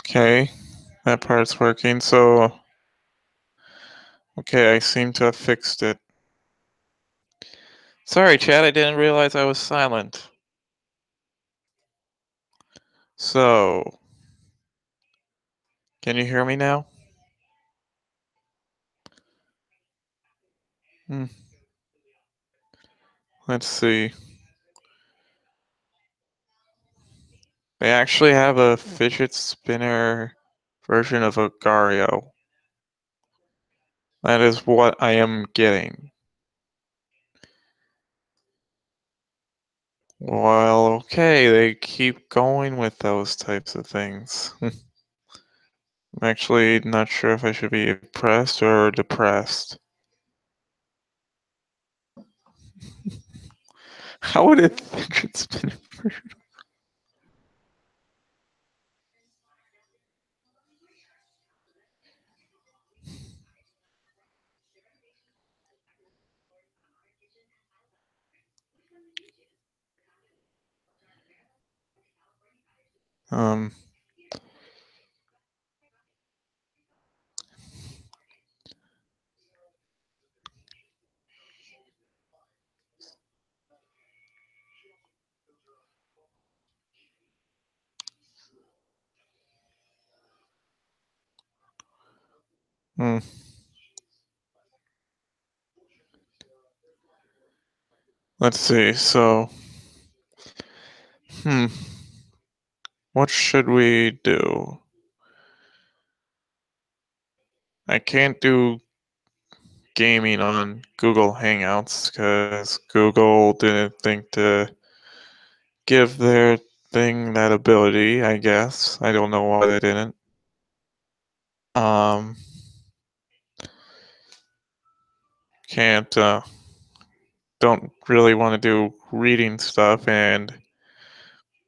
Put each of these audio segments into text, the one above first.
Okay, that part's working. So, okay, I seem to have fixed it. Sorry, Chad, I didn't realize I was silent. So, can you hear me now? Hmm, let's see. They actually have a fidget spinner version of a Gario. That is what I am getting. Well, okay, they keep going with those types of things. I'm actually not sure if I should be impressed or depressed. How would a fidget spinner version? Um, hmm, let's see. So, hmm, what should we do? I can't do gaming on Google Hangouts because Google didn't think to give their thing that ability, I guess. I don't know why they didn't. Um, can't, don't really want to do reading stuff and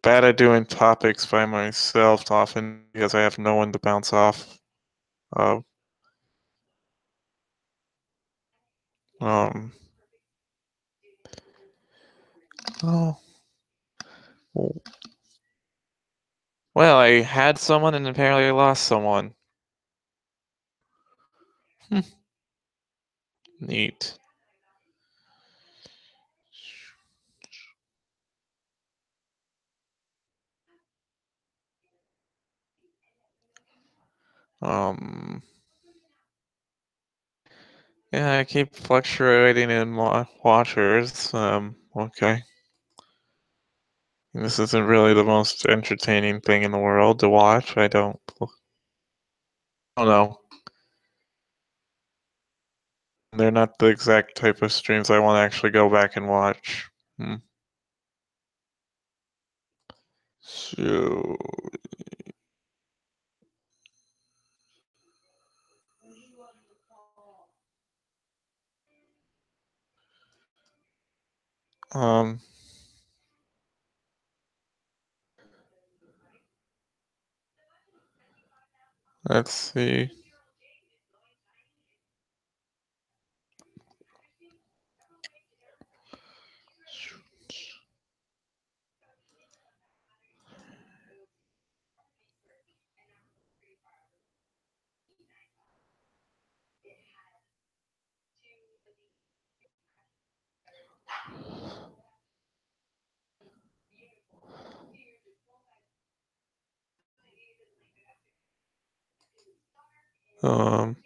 bad at doing topics by myself often because I have no one to bounce off of. Um, oh, well, I had someone and apparently I lost someone. Hmm, neat. Um, yeah, I keep fluctuating in watchers. Okay. This isn't really the most entertaining thing in the world to watch. I don't know. They're not the exact type of streams I want to actually go back and watch. Hmm. So, um, let's see. Um,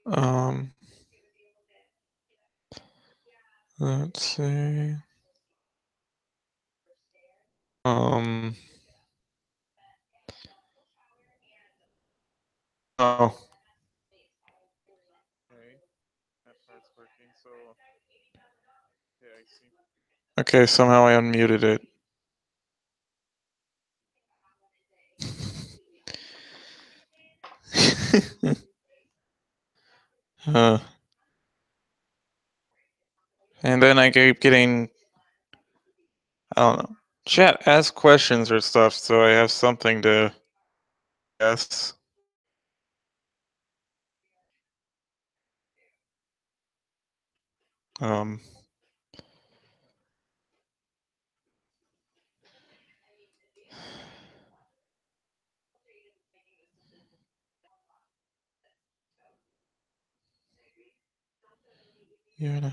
um, let's see. Um, oh. Okay, that part's working. So, yeah, I see. Okay, somehow I unmuted it. uh, and then I keep getting, I don't know, chat ask questions or stuff, so I have something to guess. Um, yeah.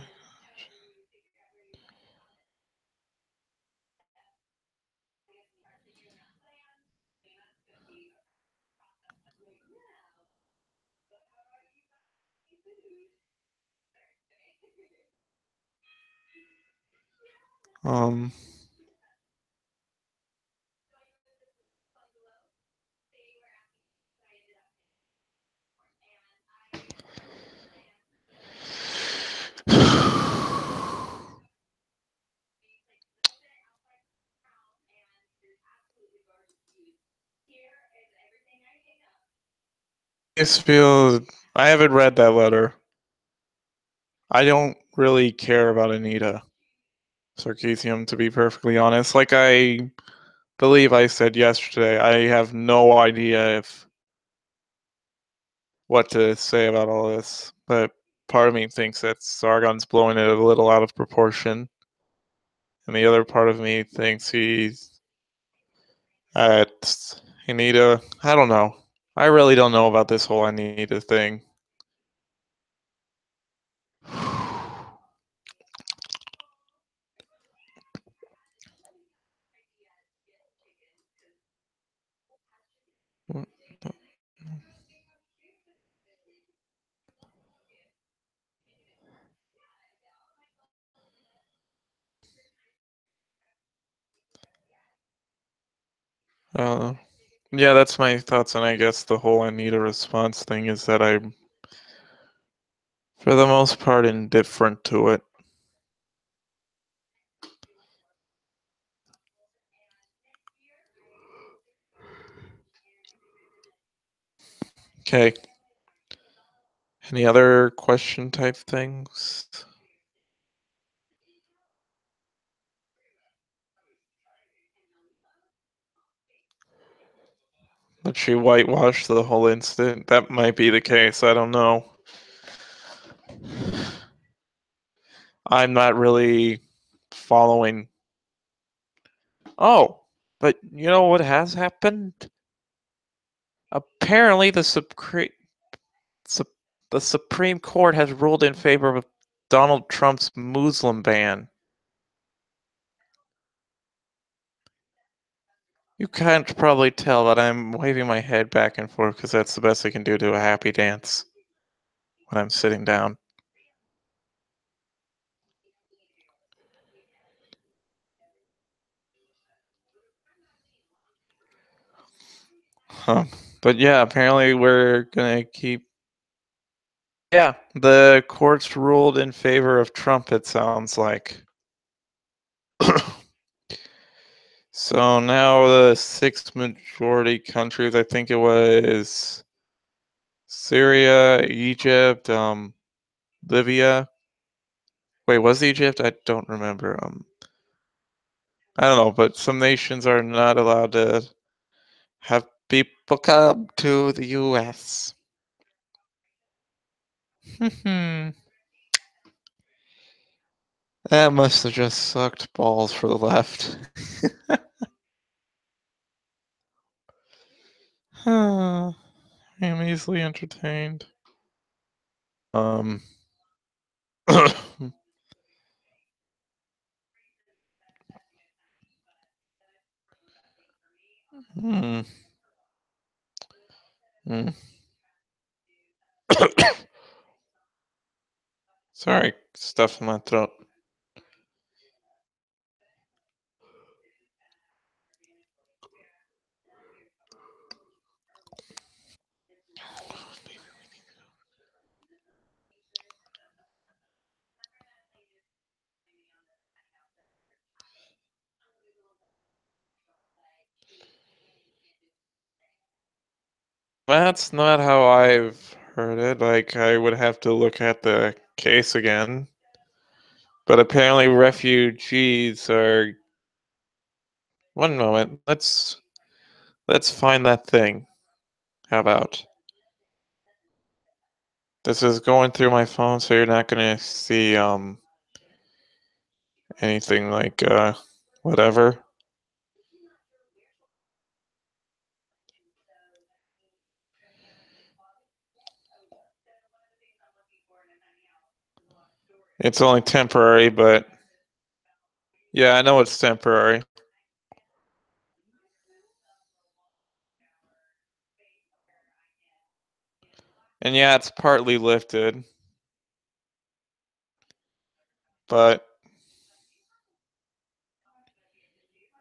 Um, I feel I haven't read that letter. I don't really care about Anita Sarkeesian, to be perfectly honest. Like I believe I said yesterday, I have no idea if what to say about all this, but part of me thinks that Sargon's blowing it a little out of proportion, and the other part of me thinks he's at Anita. I don't know. I really don't know about this whole Anita thing. Uh, yeah, that's my thoughts, and I guess the whole Anita response thing is that I'm, for the most part, indifferent to it. Okay. Any other question type things? Did she whitewash the whole incident? That might be the case. I don't know. I'm not really following. Oh, but you know what has happened? Apparently, the Supreme Court has ruled in favor of Donald Trump's Muslim ban. You can't probably tell that I'm waving my head back and forth because that's the best I can do to a happy dance when I'm sitting down. Huh. But yeah, apparently we're gonna keep. Yeah, the courts ruled in favor of Trump, it sounds like. So now the six majority countries, I think it was Syria, Egypt, Libya. Wait, was Egypt? I don't remember. I don't know, but some nations are not allowed to have people come to the U.S. That must have just sucked balls for the left. I'm easily entertained. Um. hmm. Hmm. Sorry, stuff in my throat. That's not how I've heard it. Like, I would have to look at the case again. But apparently, refugees are. One moment. Let's find that thing. How about? This is going through my phone, so you're not gonna see anything like whatever. It's only temporary, but yeah, I know it's temporary. And yeah, it's partly lifted, but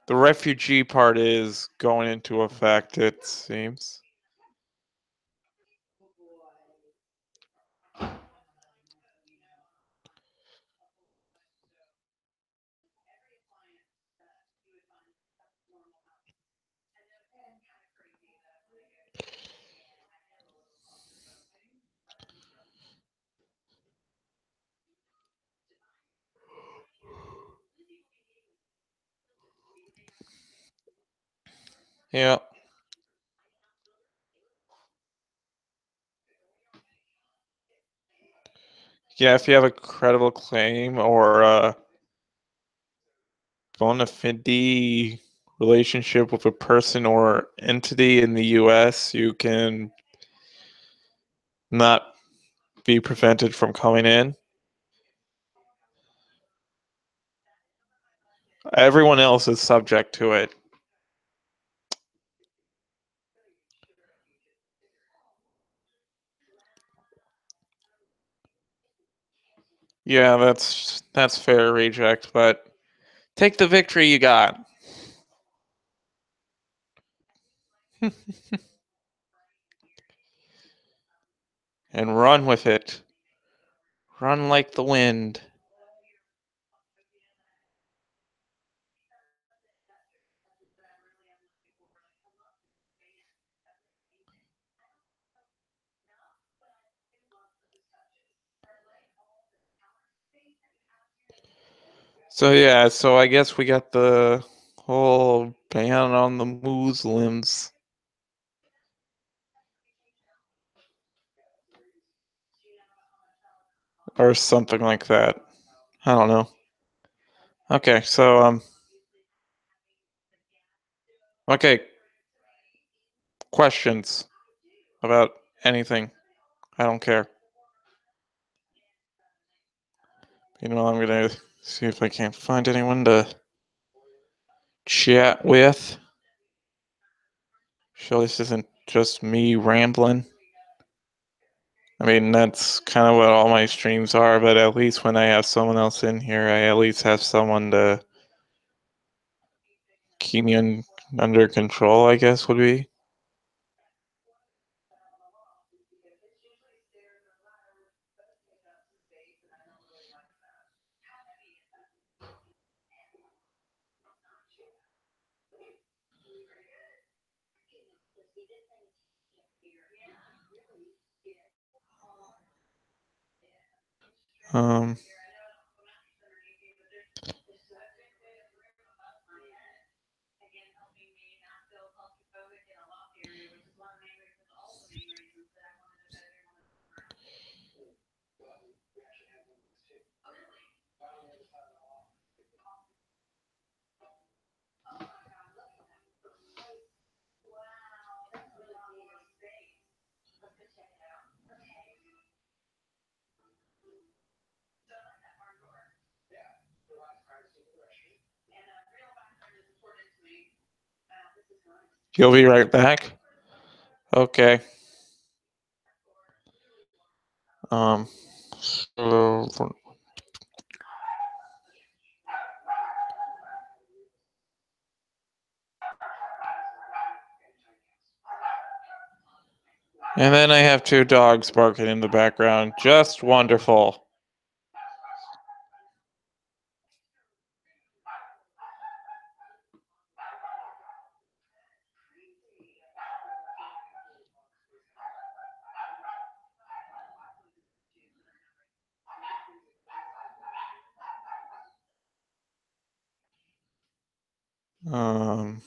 the refugee part is going into effect, it seems. Yeah. Yeah, if you have a credible claim or a bona fide relationship with a person or entity in the US, you can not be prevented from coming in. Everyone else is subject to it. Yeah, that's fair, Reject, but take the victory you got. And run with it. Run like the wind. So yeah, so I guess we got the whole ban on the Muslims or something like that. I don't know. Okay, so okay, questions about anything. I don't care. You know, I'm gonna see if I can't find anyone to chat with. So this isn't just me rambling. I mean, that's kind of what all my streams are, but at least when I have someone else in here, I at least have someone to keep me under control, I guess would be. Um, You'll be right back? Okay. Um, so, and then I have two dogs barking in the background. Just wonderful. Um,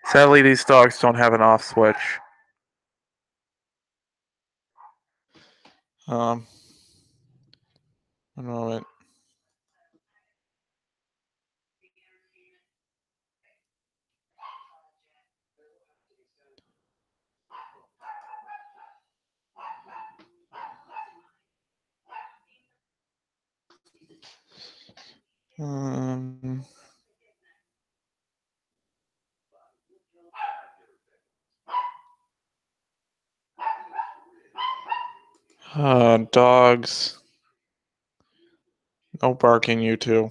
Sadly, these dogs don't have an off switch. Um, One moment. Um, Dogs. No barking, you two.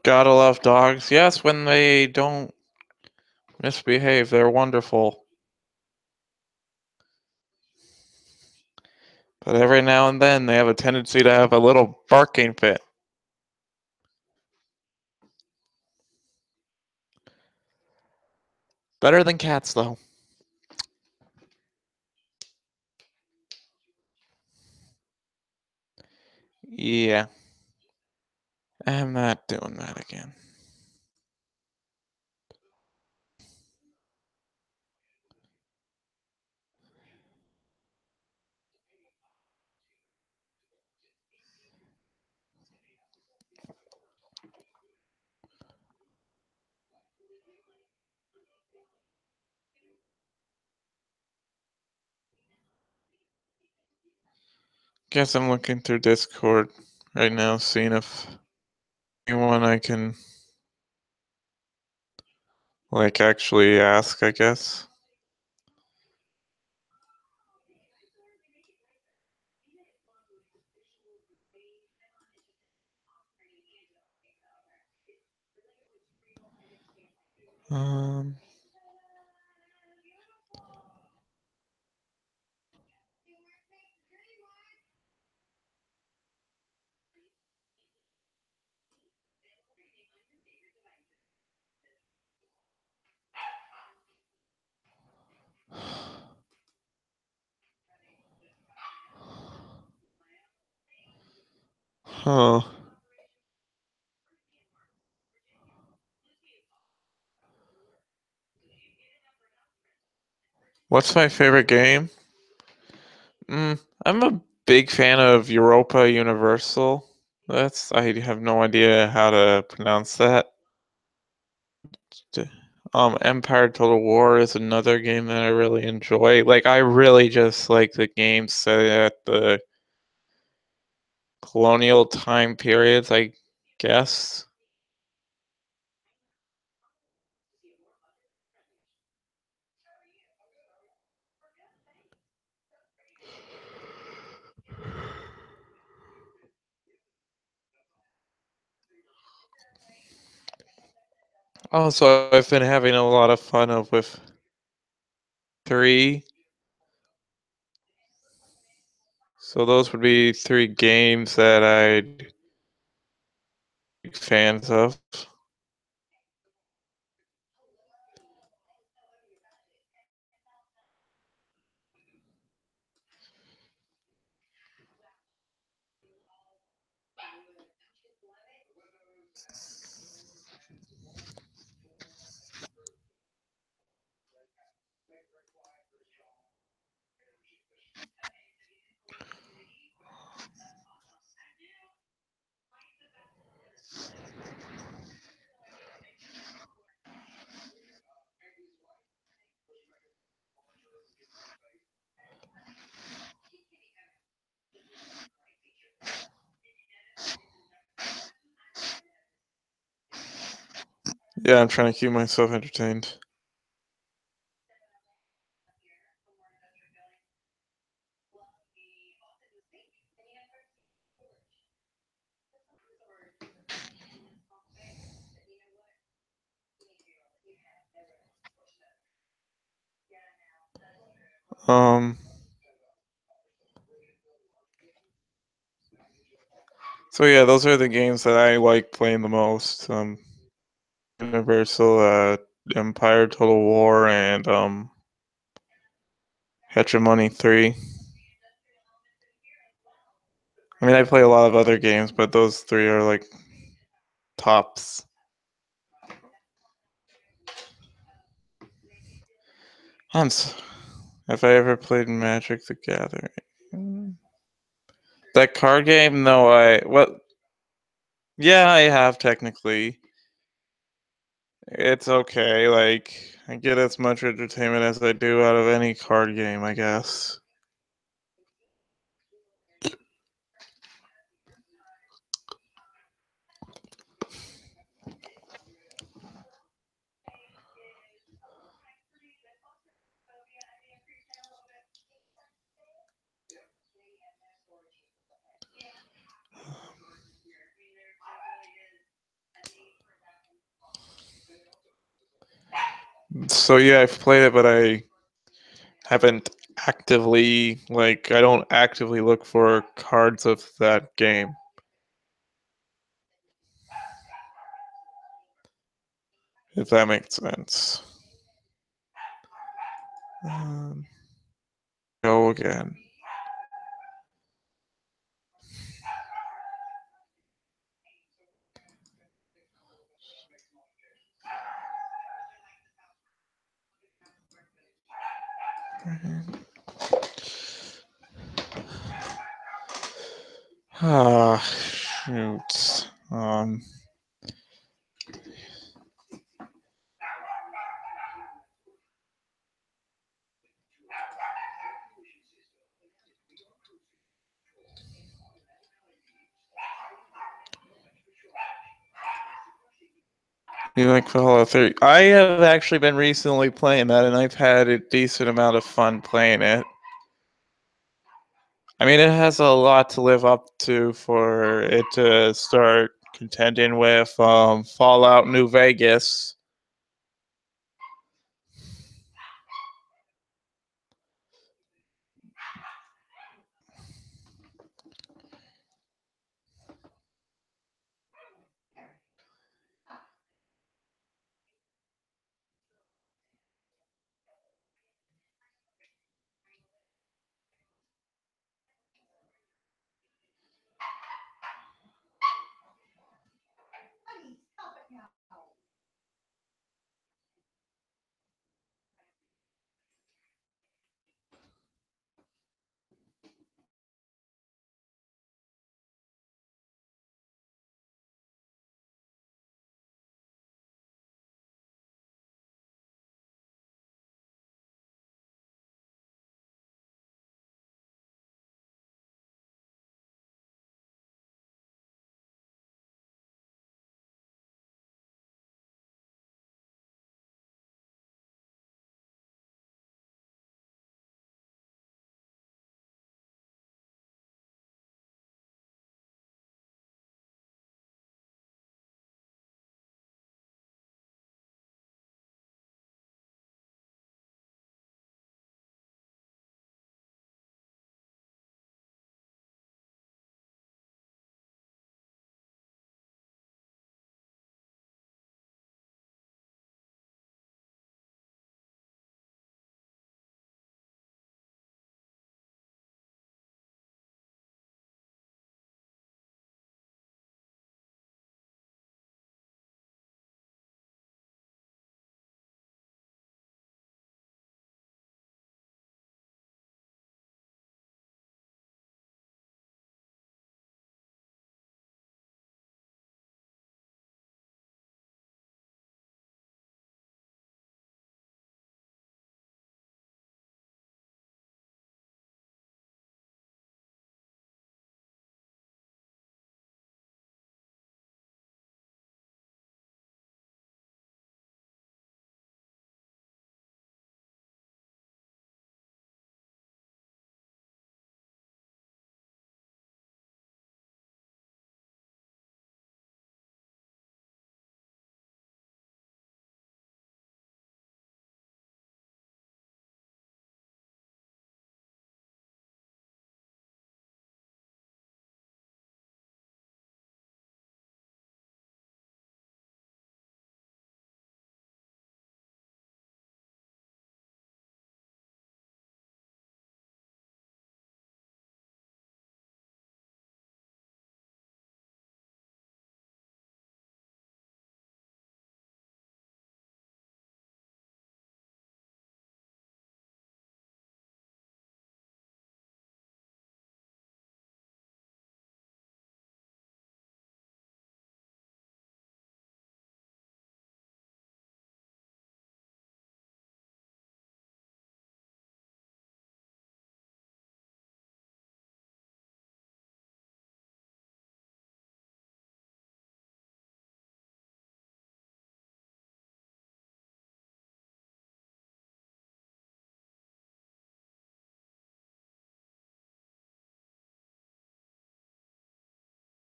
Gotta love dogs. Yes, when they don't misbehave, they're wonderful. But every now and then, they have a tendency to have a little barking fit. Better than cats, though. Yeah, I'm not doing that again. Guess I'm looking through Discord right now, seeing if anyone I can actually ask, I guess. Um, huh. What's my favorite game? I'm a big fan of Europa Universal. I have no idea how to pronounce that. Empire Total War is another game that I really enjoy. Like, I really just like the games set at the colonial time periods, I guess. Also, I've been having a lot of fun with 3. So those would be 3 games that I'd be fans of. Yeah, I'm trying to keep myself entertained. Um, so yeah, those are the games that I like playing the most. Universal, Empire Total War, and Hegemony 3. I mean, I play a lot of other games, but those 3 are like tops. Hans, have I ever played Magic the Gathering? That card game? No, what? Yeah, I have technically. It's okay. Like, I get as much entertainment as I do out of any card game, I guess. So yeah, I've played it, but I haven't actively I don't actively look for cards of that game. If that makes sense. Um, Go again. Ah, shoot. You like Fallout 3? I have actually been recently playing that, and I've had a decent amount of fun playing it. I mean, it has a lot to live up to for it to start contending with Fallout New Vegas.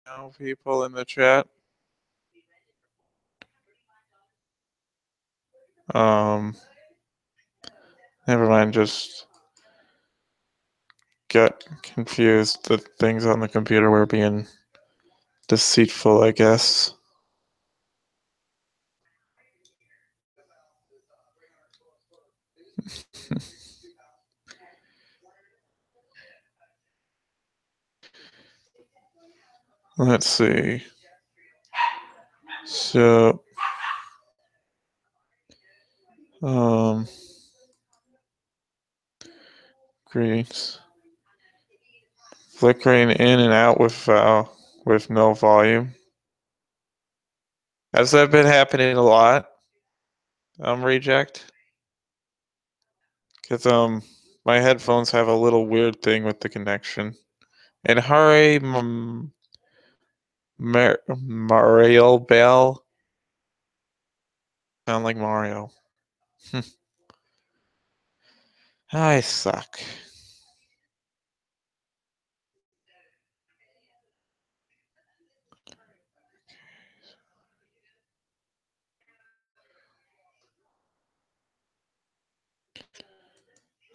now, people in the chat. Never mind, just got confused. The things on the computer were being deceitful, I guess. Let's see. So, greens. Flickering in and out with no volume. Has that been happening a lot? Reject? Because my headphones have a little weird thing with the connection. And hurry, Mario Bell. Sound like Mario. I suck.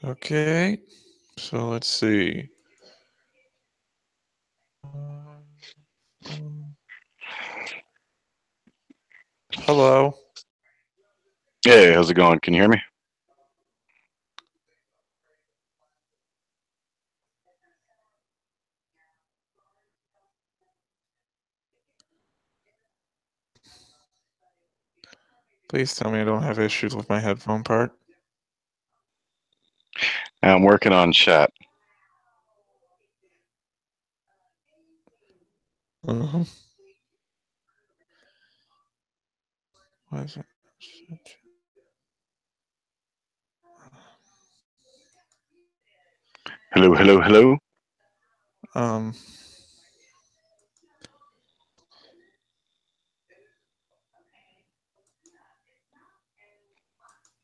Okay, so let's see. Hello. Hey, how's it going? Can you hear me? Please tell me I don't have issues with my headphone part. I'm working on chat. Uh-huh. Why is it? Hello, hello, hello. Um.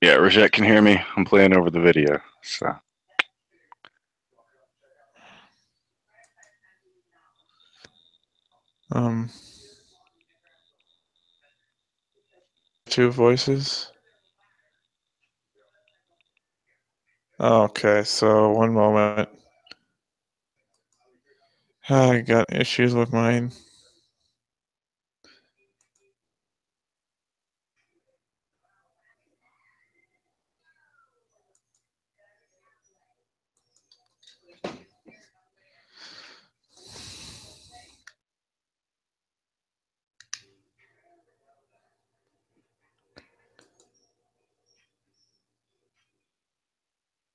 Yeah, Rosette can hear me. I'm playing over the video. So Um. Two voices. Okay, so one moment. I got issues with mine.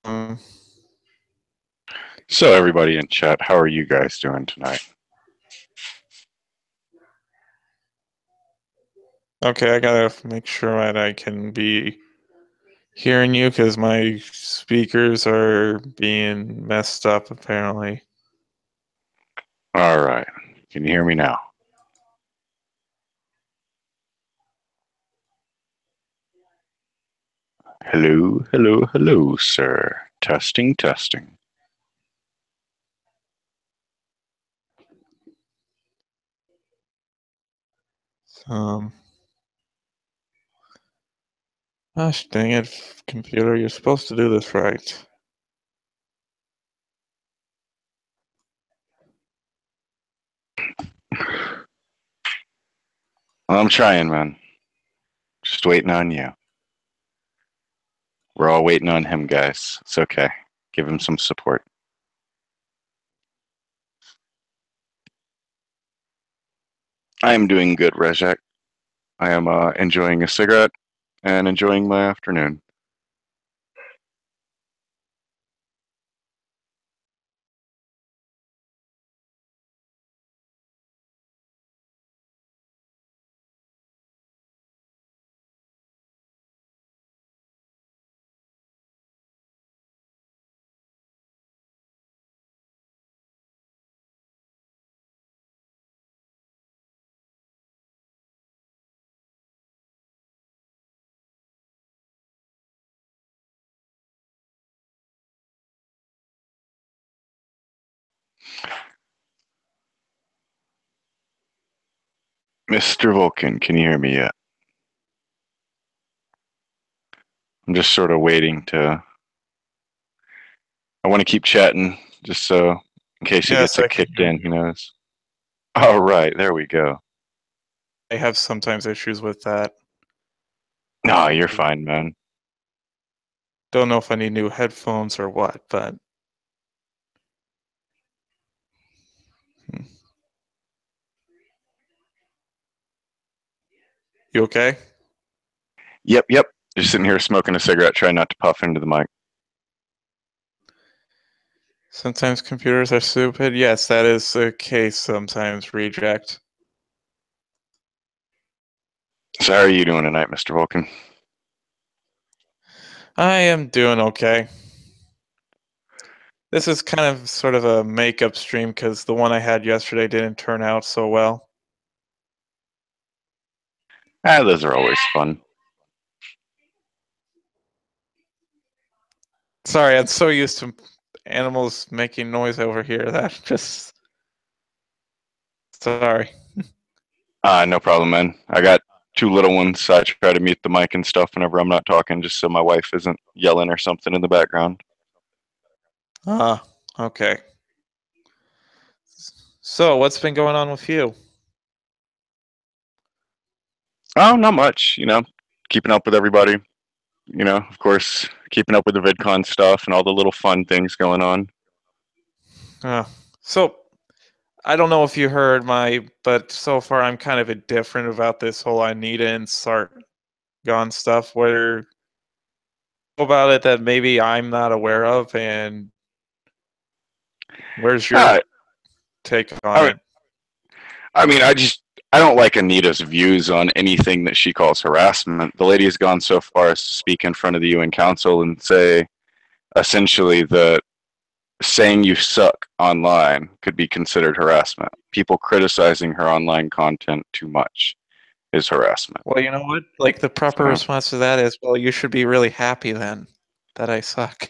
Um, so everybody in chat, how are you guys doing tonight? okay, I gotta make sure that I can be hearing you because my speakers are being messed up apparently. All right. Can you hear me now? Hello, hello, hello, sir. Testing, testing. Um, Gosh dang it, computer, you're supposed to do this right. Well, I'm trying, man. Just waiting on you. We're all waiting on him, guys. It's okay. Give him some support. I am doing good, Rejek. I am enjoying a cigarette and enjoying my afternoon. Mr. Vulcan, can you hear me yet? I'm just sort of waiting to. I want to keep chatting just so in case he Yes, gets I it can kicked hear in, he you. knows. All right, there we go. I have sometimes issues with that. No, you're fine, man. Don't know if I need new headphones or what, but hmm. You okay? Yep, yep. Just sitting here smoking a cigarette, trying not to puff into the mic. Sometimes computers are stupid. Yes, that is the case sometimes, Reject. So how are you doing tonight, Mr. Vulcan? I am doing okay. This is kind of sort of a makeup stream because the one I had yesterday didn't turn out so well. Those are always fun. Sorry, I'm so used to animals making noise over here that just. Sorry. No problem, man. I got two little ones, so I try to mute the mic and stuff whenever I'm not talking, just so my wife isn't yelling or something in the background. Ah, okay. So, what's been going on with you? Oh, not much. Keeping up with everybody. Of course, keeping up with the VidCon stuff and all the little fun things going on. So, I don't know if you heard but so far I'm kind of indifferent about this whole Anita and Sargon stuff. Where about it that maybe I'm not aware of, and where's your Uh, take on I, it? I mean, I don't like Anita's views on anything that she calls harassment. The lady has gone so far as to speak in front of the UN Council and say, essentially, that saying you suck online could be considered harassment. People criticizing her online content too much is harassment. Well, you know what? Like the proper So, response to that is, well, you should be really happy then that I suck.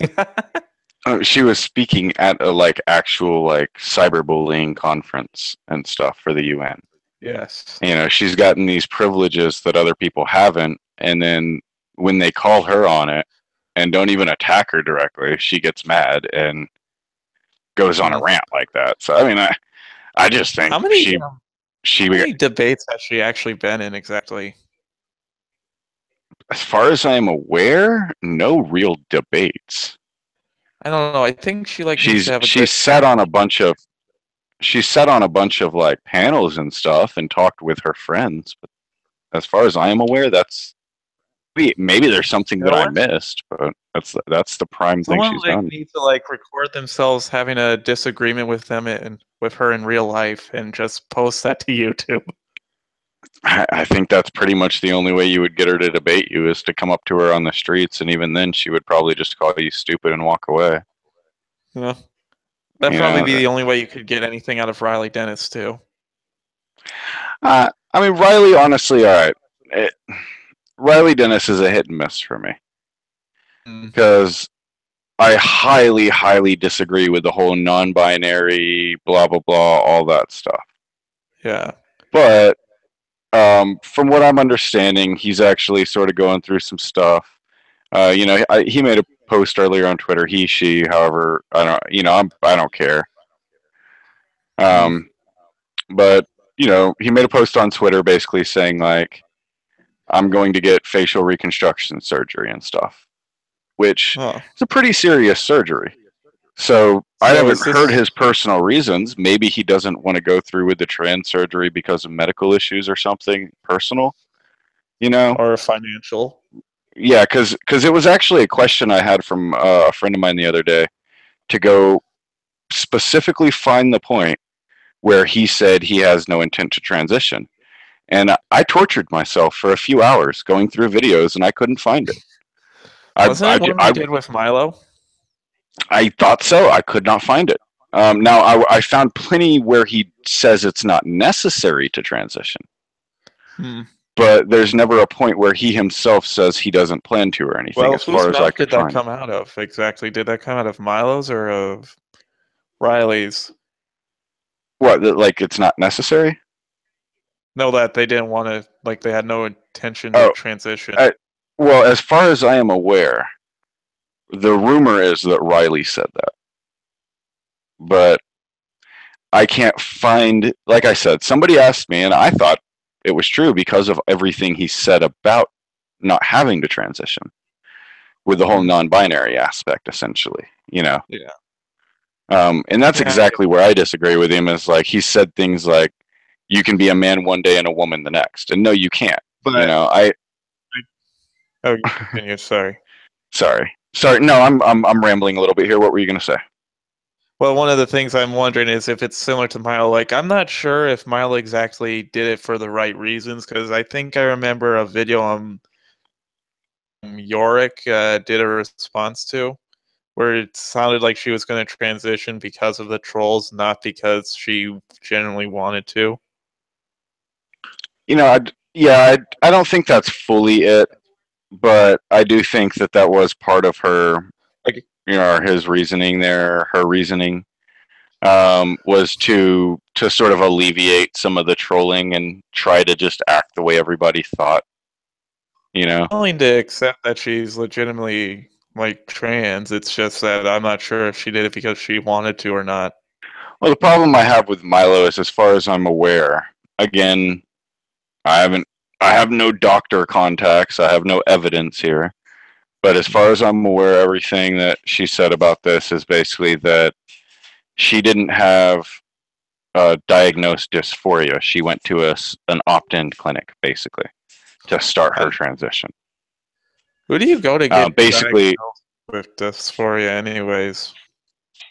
she was speaking at a actual cyberbullying conference and stuff for the UN. Yes. She's gotten these privileges that other people haven't, and then when they call her on it and don't even attack her directly, she gets mad and goes on a rant like that. So I mean, I just think How many she how many debates has she actually been in exactly? as far as I'm aware, no real debates. I don't know. I think she needs to She's have a good she's sat on a bunch of panels and stuff and talked with her friends, but as far as I am aware, that's maybe there's something You that know I what? missed, but that's the prime thing Someone she's done. needs to record themselves having a disagreement with them and with her in real life and just post that to YouTube. I think that's pretty much the only way you would get her to debate you is to come up to her on the streets, and even then, she would probably just call you stupid and walk away. Yeah. That'd You probably know, be the only way you could get anything out of Riley Dennis too. I mean, Riley, honestly, all right. Riley Dennis is a hit and miss for me because I highly, highly disagree with the whole non-binary, blah blah blah, all that stuff. Yeah. But from what I'm understanding, he's actually sort of going through some stuff. He made a post earlier on Twitter. He, she, however, I don't, I don't care. But he made a post on Twitter basically saying I'm going to get facial reconstruction surgery and stuff, which is a pretty serious surgery. So I haven't heard his personal reasons. Maybe he doesn't want to go through with the trans surgery because of medical issues or something personal, or financial. Yeah, because it was actually a question I had from a friend of mine the other day to go specifically find the point where he said he has no intent to transition. And I tortured myself for a few hours going through videos, and I couldn't find it. Wasn't it one he did with Milo? I thought so. I could not find it. Now, I found plenty where he says it's not necessary to transition. But there's never a point where he himself says he doesn't plan to or anything, Well, as far as I could did that find. come out of exactly? Did that come out of Milo's or of Riley's? What, like it's not necessary? No, that they didn't want to, like, they had no intention to Oh, transition. well, as far as I am aware, the rumor is that Riley said that, but I can't find. Like I said, somebody asked me, and I thought it was true because of everything he said about not having to transition with the whole non-binary aspect, essentially. Yeah. And that's Yeah. exactly where I disagree with him. Is like he said things like, "You can be a man one day and a woman the next," and no, you can't. But I oh, you continue. Sorry. sorry. No, I'm rambling a little bit here. What were you going to say? Well, one of the things I'm wondering is if it's similar to Milo. Like, I'm not sure if Milo exactly did it for the right reasons, because I think I remember a video Yorick did a response to, where it sounded like she was going to transition because of the trolls, not because she genuinely wanted to. I don't think that's fully it, but I do think that was part of her, Like, or his reasoning there. Her reasoning was to sort of alleviate some of the trolling and try to just act the way everybody thought. willing to accept that she's legitimately like trans. It's just that I'm not sure if she did it because she wanted to or not. Well, the problem I have with Milo is, as far as I'm aware, again, I haven't, I have no doctor contacts. I have no evidence here. But as far as I'm aware, everything that she said about this is basically that she didn't have diagnosed dysphoria. She went to an opt-in clinic, basically, to start her transition. Who do you go to get Basically, diagnosed with dysphoria, anyways?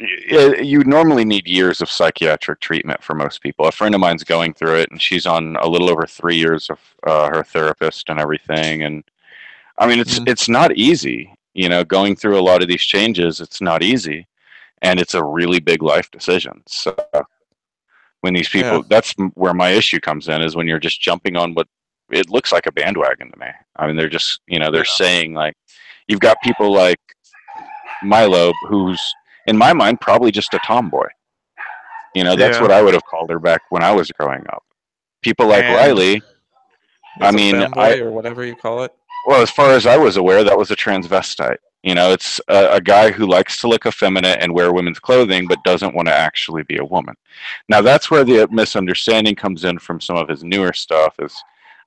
you normally need years of psychiatric treatment for most people. A friend of mine's going through it, and she's on a little over 3 years of her therapist and everything. And I mean, it's not easy. Going through a lot of these changes, it's not easy, and it's a really big life decision. So when these people, that's where my issue comes in, is when you're just jumping on what it looks like a bandwagon to me. I mean, they're just, they're saying, like, you've got people like Milo, who's in my mind probably just a tomboy. That's what I would have called her back when I was growing up. People like Riley, I mean, or whatever you call it. Well, as far as I was aware, that was a transvestite. It's a guy who likes to look effeminate and wear women's clothing, but doesn't want to actually be a woman. Now, that's where the misunderstanding comes in from some of his newer stuff. Is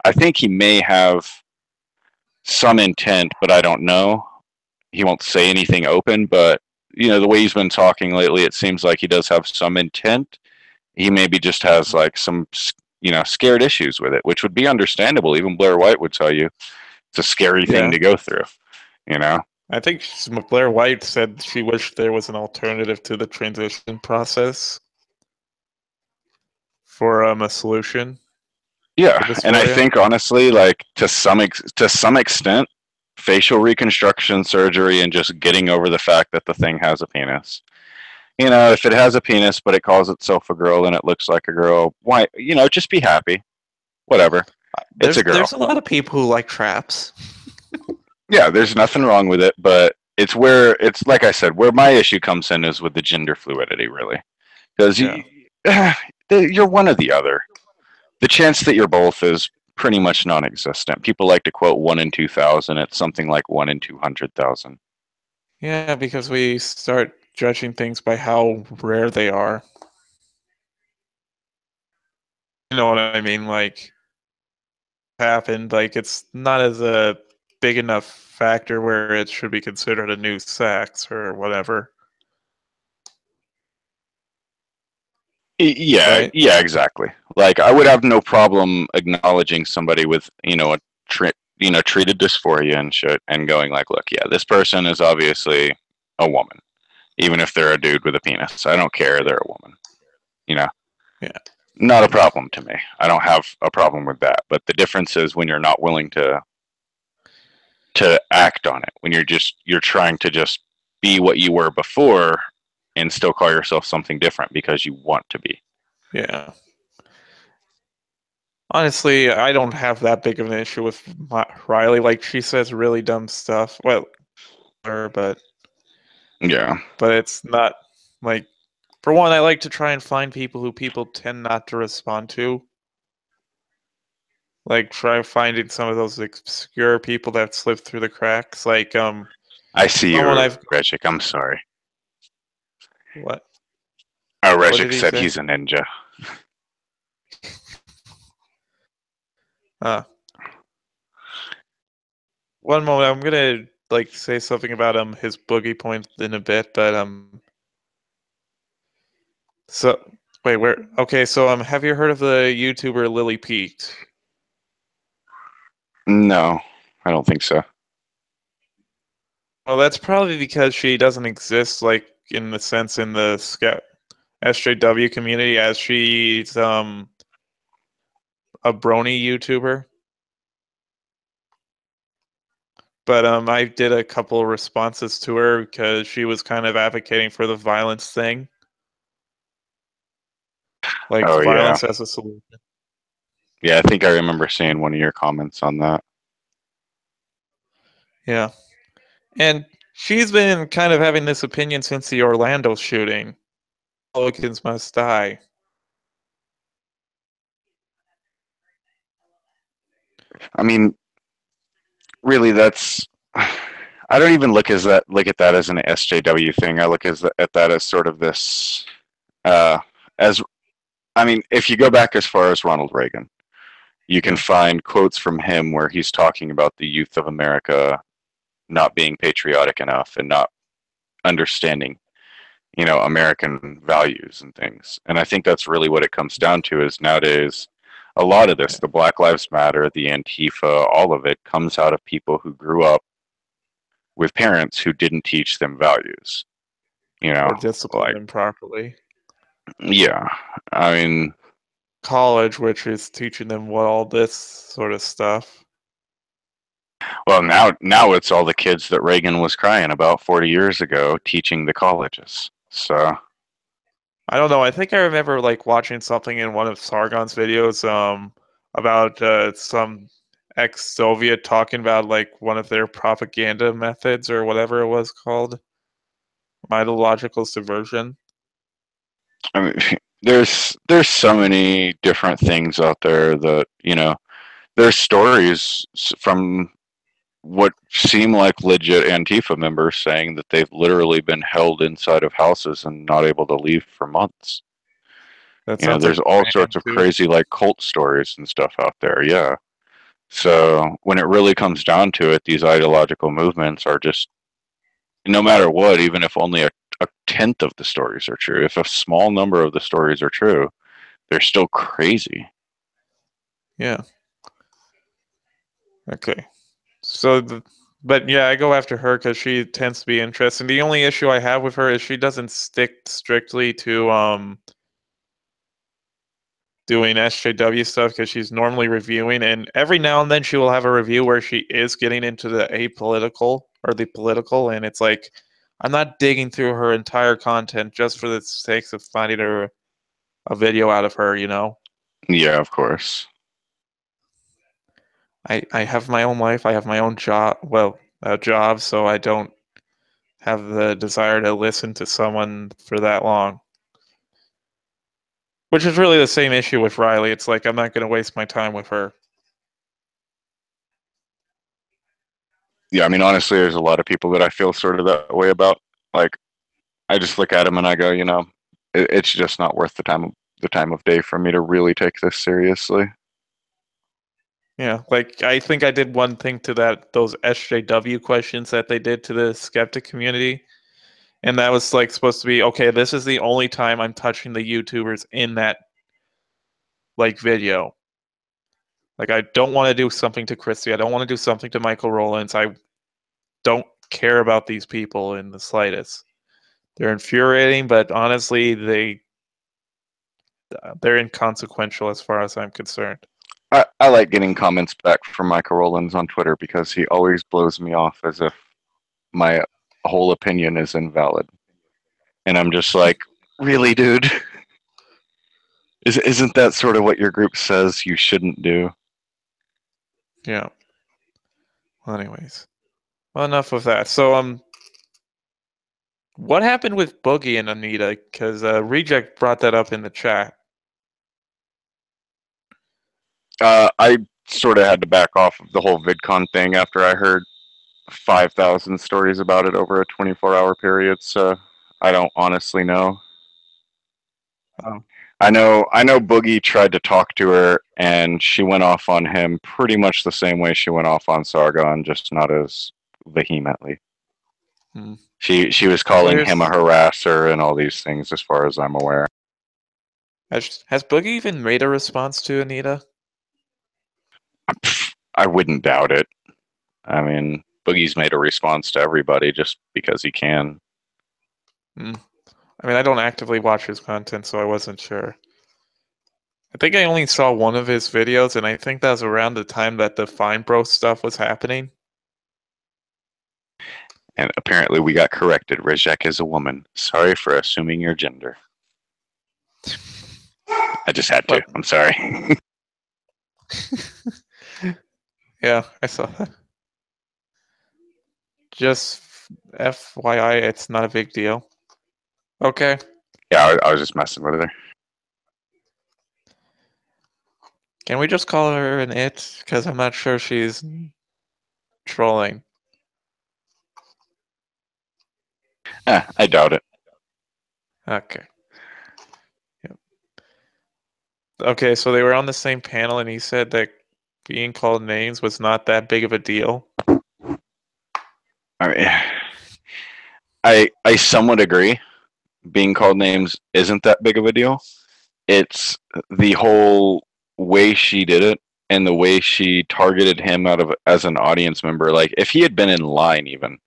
I think he may have some intent, but I don't know. He won't say anything open, but the way he's been talking lately, it seems like he does have some intent. He maybe just has like some, scared issues with it, which would be understandable. Even Blair White would tell you it's a scary thing to go through. I think Blair White said she wished there was an alternative to the transition process for a solution. Yeah, and I think honestly, like to some extent, facial reconstruction surgery and just getting over the fact that the thing has a penis. If it has a penis but it calls itself a girl and it looks like a girl, why? Just be happy. Whatever. It's a girl. There's a lot of people who like traps. Yeah, there's nothing wrong with it, but it's like I said, where my issue comes in is with the gender fluidity, really, because you're one or the other. The chance that you're both is pretty much non-existent. People like to quote 1 in 2,000. It's something like 1 in 200,000. Yeah, because we start judging things by how rare they are. You know what I mean? Like, happened. Like, it's not as a big enough factor where it should be considered a new sex or whatever. Yeah, right? Yeah, exactly. Like, I would have no problem acknowledging somebody with treated dysphoria and shit, and going like, look, yeah, this person is obviously a woman, even if they're a dude with a penis. I don't care, they're a woman. Yeah. Not a problem to me. I don't have a problem with that. But the difference is when you're not willing to act on it, when you're trying to just be what you were before and still call yourself something different because you want to be. Yeah. Honestly, I don't have that big of an issue with Riley. Like, she says really dumb stuff. Well, but yeah. But it's not like, for one, I like to try and find people who people tend not to respond to. Like try finding some of those obscure people that slip through the cracks. Like I see someone you, I've Regik. I'm sorry. what Oh, what did Regik he said say? he's a ninja. Uh One moment, I'm gonna like say something about his boogie points in a bit, but so wait, where? Okay, so have you heard of the YouTuber Lily Pete? No, I don't think so. Well, that's probably because she doesn't exist like in the sense in the SJW community as she's a brony YouTuber. But I did a couple of responses to her because she was kind of advocating for the violence thing, like Oh yeah, violence as a solution. yeah. I think I remember seeing one of your comments on that. Yeah. And she's been kind of having this opinion since the Orlando shooting. Republicans must die. I mean, really, that's. I don't even look at that as an SJW thing. I look at that as sort of this. Uh, as I mean, if you go back as far as Ronald Reagan, you can Yeah. find quotes from him where he's talking about the youth of America not being patriotic enough and not understanding, American values and things. And I think that's really what it comes down to is nowadays a lot of this, Yeah. the Black Lives Matter, the Antifa, all of it comes out of people who grew up with parents who didn't teach them values. You know, Or discipline like them properly. yeah. I mean, College, which is teaching them what all this sort of stuff. well now it's all the kids that Reagan was crying about 40 years ago teaching the colleges. So, I don't know. I think I remember like watching something in one of Sargon's videos about some ex-Soviet talking about like one of their propaganda methods or whatever it was called, ideological subversion. I mean, there's so many different things out there that, there's stories from what seem like legit Antifa members saying that they've literally been held inside of houses and not able to leave for months. That sounds There's like all Japan sorts of too. crazy like cult stories and stuff out there. Yeah. So when it really comes down to it, these ideological movements are just, no matter what, even if only a tenth of the stories are true, if a small number of the stories are true, they're still crazy. Yeah. Okay. So, but yeah, I go after her because she tends to be interesting. The only issue I have with her is she doesn't stick strictly to doing SJW stuff because she's normally reviewing, and every now and then she will have a review where she is getting into the apolitical or the political, and it's like I'm not digging through her entire content just for the sake of finding a video out of her, you know? Yeah, of course. I have my own life, I have my own job, well, a job, so I don't have the desire to listen to someone for that long. Which is really the same issue with Riley. It's like I'm not going to waste my time with her. Yeah, I mean, honestly, there's a lot of people that I feel sort of that way about. Like, I just look at them and I go, it's just not worth the time of day for me to really take this seriously. Yeah, like I think I did one thing to those SJW questions that they did to the skeptic community, and that was like supposed to be okay. This is the only time I'm touching the YouTubers in that like video. Like I don't want to do something to Christy. I don't want to do something to Michael Rowlands. I don't care about these people in the slightest. They're infuriating, but honestly, they're inconsequential as far as I'm concerned. I like getting comments back from Michael Rowlands on Twitter because he always blows me off as if my whole opinion is invalid. And I'm just like, really, dude? Isn't that sort of what your group says you shouldn't do? Yeah. Well, anyways, well, enough of that. So, what happened with Boogie and Anita? Because Reject brought that up in the chat. I sort of had to back off of the whole VidCon thing after I heard 5,000 stories about it over a 24-hour period. So I don't honestly know. Oh. I know Boogie tried to talk to her, and she went off on him pretty much the same way she went off on Sargon, just not as vehemently. Hmm. She was calling him a harasser and all these things, as far as I'm aware. Has Boogie even made a response to Anita? I wouldn't doubt it. I mean, Boogie's made a response to everybody just because he can. Hmm. I mean, I don't actively watch his content, so I wasn't sure. I think I only saw one of his videos, and I think that was around the time that the Fine Bro stuff was happening. And apparently we got corrected. Rejek is a woman. Sorry for assuming your gender. I just had to. What? I'm sorry. Yeah, I saw that. Just FYI, it's not a big deal. Okay. Yeah, I was just messing with her. Can we just call her an it? Because I'm not sure she's trolling. I doubt it. Okay. Yep. Okay, so they were on the same panel, and he said that being called names was not that big of a deal. I mean, I somewhat agree. Being called names isn't that big of a deal. It's the whole way she did it and the way she targeted him out of as an audience member. Like if he had been in line even,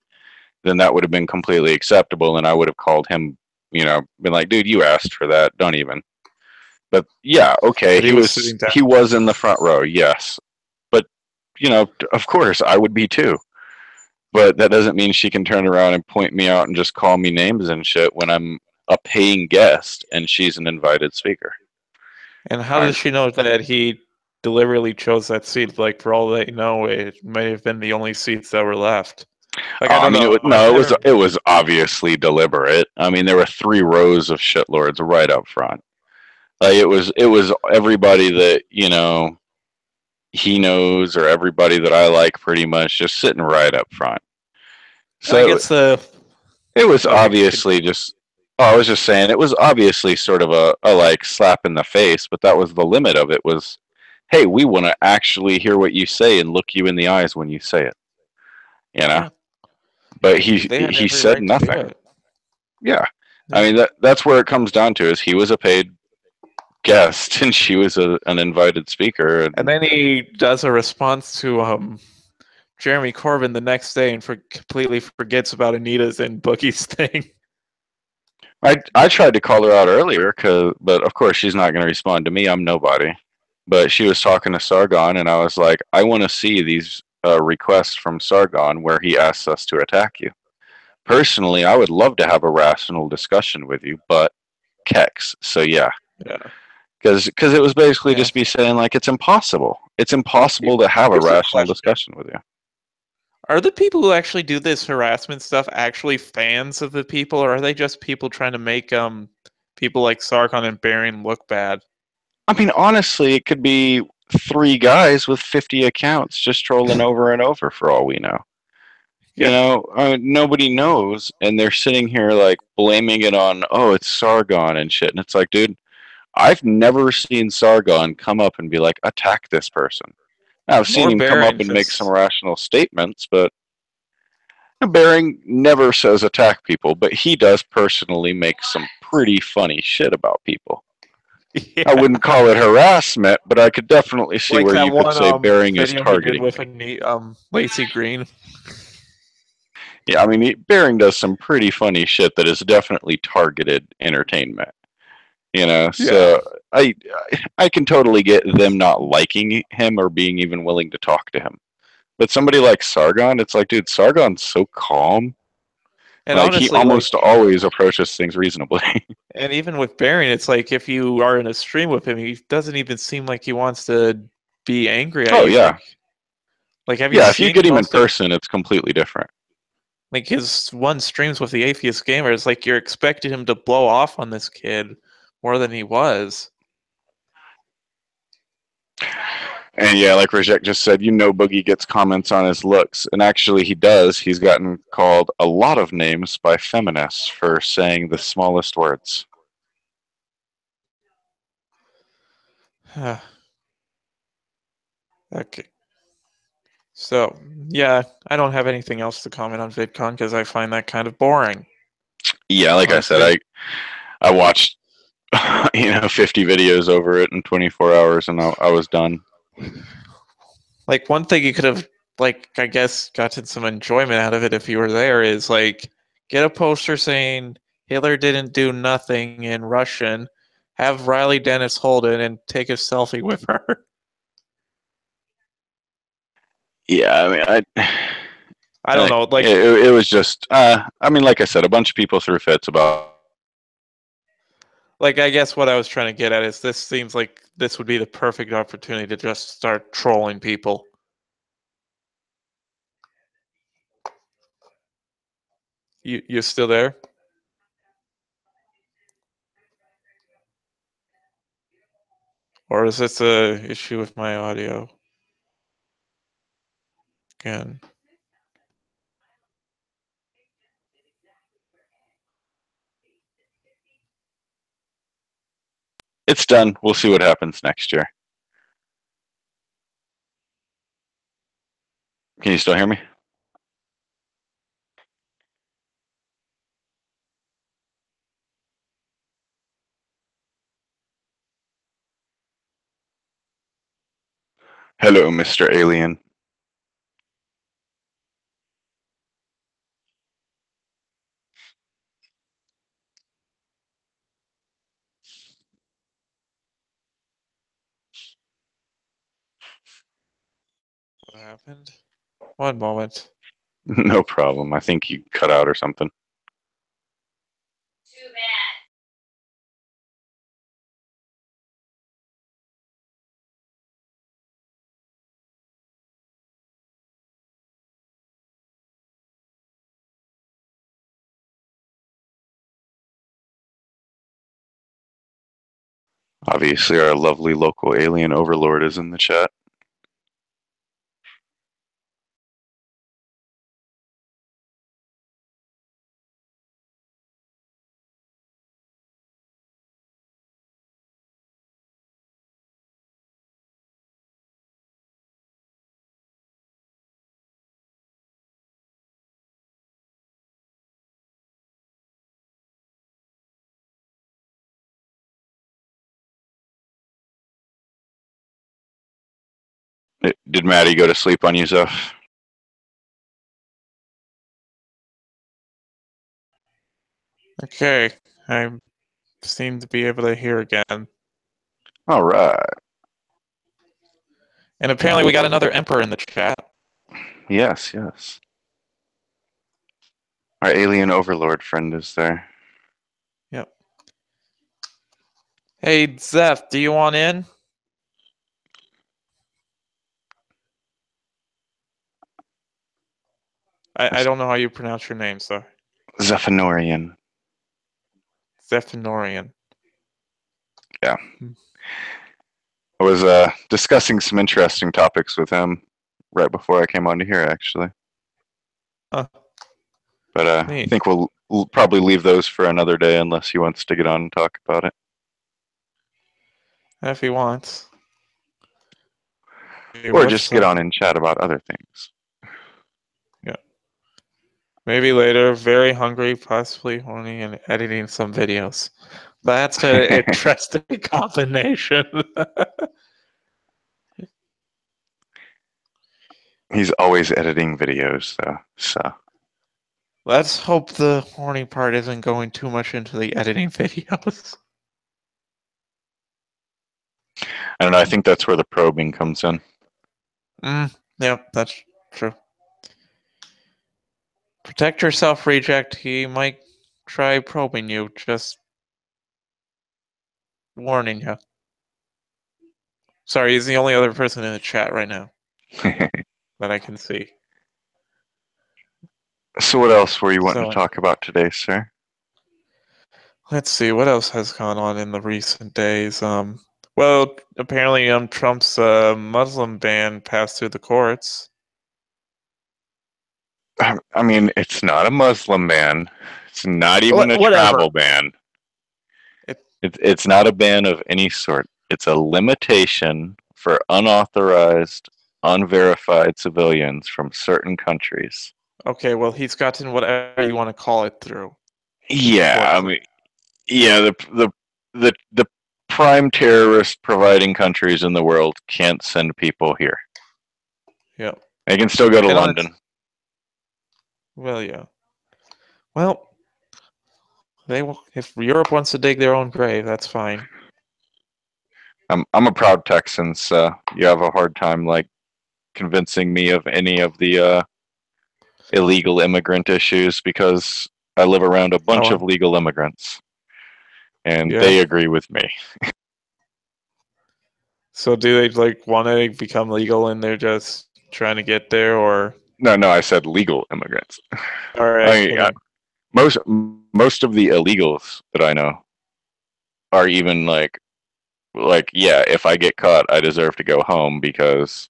then that would have been completely acceptable, and I would have called him, been like, dude, you asked for that, don't even. But yeah, okay, But he was sitting down. he was in the front row, yes. But of course I would be too. But that doesn't mean she can turn around and point me out and just call me names and shit when I'm a paying guest and she's an invited speaker. And how does she know that he deliberately chose that seat? Like, for all they know, it may have been the only seats that were left. Like, I don't know. It was obviously deliberate. I mean, there were 3 rows of shitlords right up front. Like it was everybody that he knows, or everybody that I like, pretty much just sitting right up front. So I guess it was obviously just. Oh, I was just saying it was obviously sort of a like slap in the face, but that was the limit of it. Was, hey, we want to actually hear what you say and look you in the eyes when you say it. Yeah. But he said nothing. Yeah. I mean that's where it comes down to, is he was a paid guest and she was an invited speaker, and then he does a response to Jeremy Corbyn the next day and completely forgets about Anita's and Boogie's thing. I tried to call her out earlier, but of course she's not going to respond to me. I'm nobody. But she was talking to Sargon, and I was like, I want to see these requests from Sargon where he asks us to attack you. Personally, I would love to have a rational discussion with you, but Kex. So yeah. Because it was basically just me saying, like, it's impossible. It's impossible to have a rational discussion with you. Are the people who actually do this harassment stuff actually fans of the people, or are they just people trying to make people like Sargon and Baron look bad? I mean, honestly, it could be 3 guys with 50 accounts just trolling over and over for all we know. Nobody knows, and they're sitting here like blaming it on, oh, it's Sargon and shit. And it's like, dude, I've never seen Sargon come up and be like, attack this person. Now, I've seen him come up and make some rational statements, but Baring never says attack people, but he does personally make some pretty funny shit about people. Yeah. I wouldn't call it harassment, but I could definitely see like where you could say Baring is targeting with Lacey Green. Yeah, I mean, Baring does some pretty funny shit that is definitely targeted entertainment. So I can totally get them not liking him or being even willing to talk to him. But somebody like Sargon, it's like, dude, Sargon's so calm. And like, honestly, he almost always approaches things reasonably. And even with Baron, it's like if you are in a stream with him, he doesn't even seem like he wants to be angry at you. Yeah. Like have you if you get him in person, it's completely different. Like his one streams with the Atheist Gamer, it's like you're expecting him to blow off on this kid more than he was. And yeah, like Reject just said, Boogie gets comments on his looks. And actually, he does. He's gotten called a lot of names by feminists for saying the smallest words. Okay. So, yeah, I don't have anything else to comment on VidCon because I find that kind of boring. Yeah, like honestly. I said, I watched 50 videos over it in 24 hours, and I was done. Like, one thing you could have, like, I guess, gotten some enjoyment out of it if you were there is, like, get a poster saying Hitler didn't do nothing in Russian, have Riley Dennis hold it, and take a selfie with her. Yeah, I mean, I don't know. Like, it was just, I mean, like I said, a bunch of people threw fits about. Like, I guess what I was trying to get at is this seems like this would be the perfect opportunity to just start trolling people. You still there? Or is this a issue with my audio? Again. It's done. We'll see what happens next year. Can you still hear me? Hello, Mr. Alien. What happened? One moment. No problem. I think you cut out or something. Too bad. Obviously, our lovely local alien overlord is in the chat. Did Maddie go to sleep on you, Zeph? Okay, I seem to be able to hear again. All right. And apparently we got another emperor in the chat. Yes, yes. Our alien overlord friend is there. Yep. Hey, Zeph, do you want in? I don't know how you pronounce your name, so. Zephanorian. Zephanorian. Yeah. I was discussing some interesting topics with him right before I came onto here, actually. Huh. But I think we'll probably leave those for another day unless he wants to get on and talk about it. If he wants. Or just get on and chat about other things. Yeah. Maybe later, very hungry, possibly horny, and editing some videos. That's an interesting combination. He's always editing videos, though, so. Let's hope the horny part isn't going too much into the editing videos. I don't know, I think that's where the probing comes in. Yeah, that's true. Protect yourself, Reject. He might try probing you, just warning you. Sorry, he's the only other person in the chat right now that I can see. So what else were you wanting to talk about today, sir? Let's see, what else has gone on in the recent days? Well, apparently, Trump's Muslim ban passed through the courts. I mean, it's not a Muslim ban. It's not even a Whatever. travel ban. It, It's not a ban of any sort. It's a limitation for unauthorized, unverified civilians from certain countries. okay, well, he's gotten whatever you want to call it through. Yeah, I mean, yeah, the prime terrorist providing countries in the world can't send people here. Yeah. They can still go to London. Well, yeah. Well, if Europe wants to dig their own grave, that's fine. I'm a proud Texan, so you have a hard time like convincing me of any of the illegal immigrant issues because I live around a bunch of legal immigrants, and they agree with me. So do they like want to become legal and they're just trying to get there, or? No, I said legal immigrants. All right. Most of the illegals that I know are even like yeah, if I get caught, I deserve to go home because,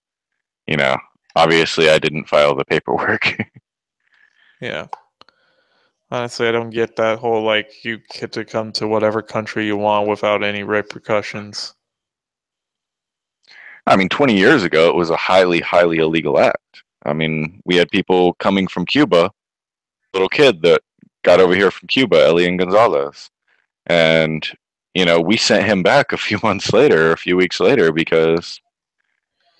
you know, obviously I didn't file the paperwork. Yeah. Honestly, I don't get that whole like you get to come to whatever country you want without any repercussions. I mean, 20 years ago, it was a highly, highly illegal act. I mean, we had people coming from Cuba, little kid that got over here from Cuba, Elian Gonzalez. And, you know, we sent him back a few months later, a few weeks later, because,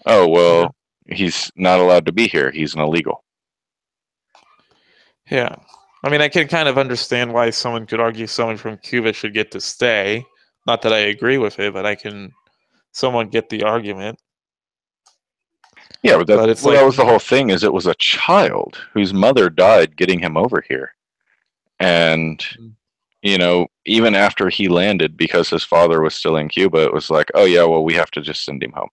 oh, well, he's not allowed to be here. He's an illegal. Yeah. I mean, I can kind of understand why someone could argue someone from Cuba should get to stay. Not that I agree with it, but I can somewhat get the argument. Yeah, but that was the whole thing. Is it was a child whose mother died getting him over here, and you know, even after he landed, because his father was still in Cuba, it was like, oh yeah, well we have to just send him home.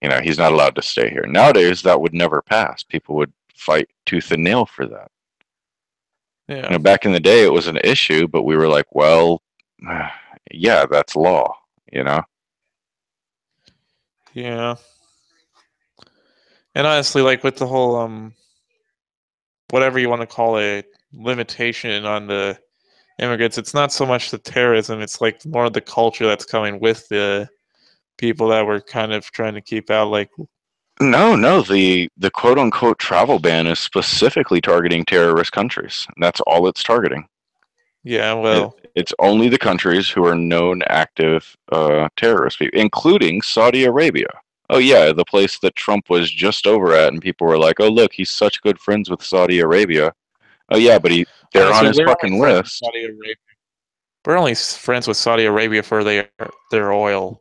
You know, he's not allowed to stay here. Nowadays, that would never pass. People would fight tooth and nail for that. Yeah. You know, back in the day, it was an issue, but we were like, well, yeah, that's law. You know. Yeah. And honestly, like with the whole whatever you want to call it, limitation on the immigrants, it's not so much the terrorism, it's like more the culture that's coming with the people that we're kind of trying to keep out. Like, no, the quote unquote travel ban is specifically targeting terrorist countries. That's all it's targeting. Yeah, well, it's only the countries who are known active terrorists, including Saudi Arabia. Oh yeah, the place that Trump was just over at, and people were like, "Oh look, he's such good friends with Saudi Arabia." Oh yeah, but they're on his fucking list. We're only friends with Saudi Arabia for their oil.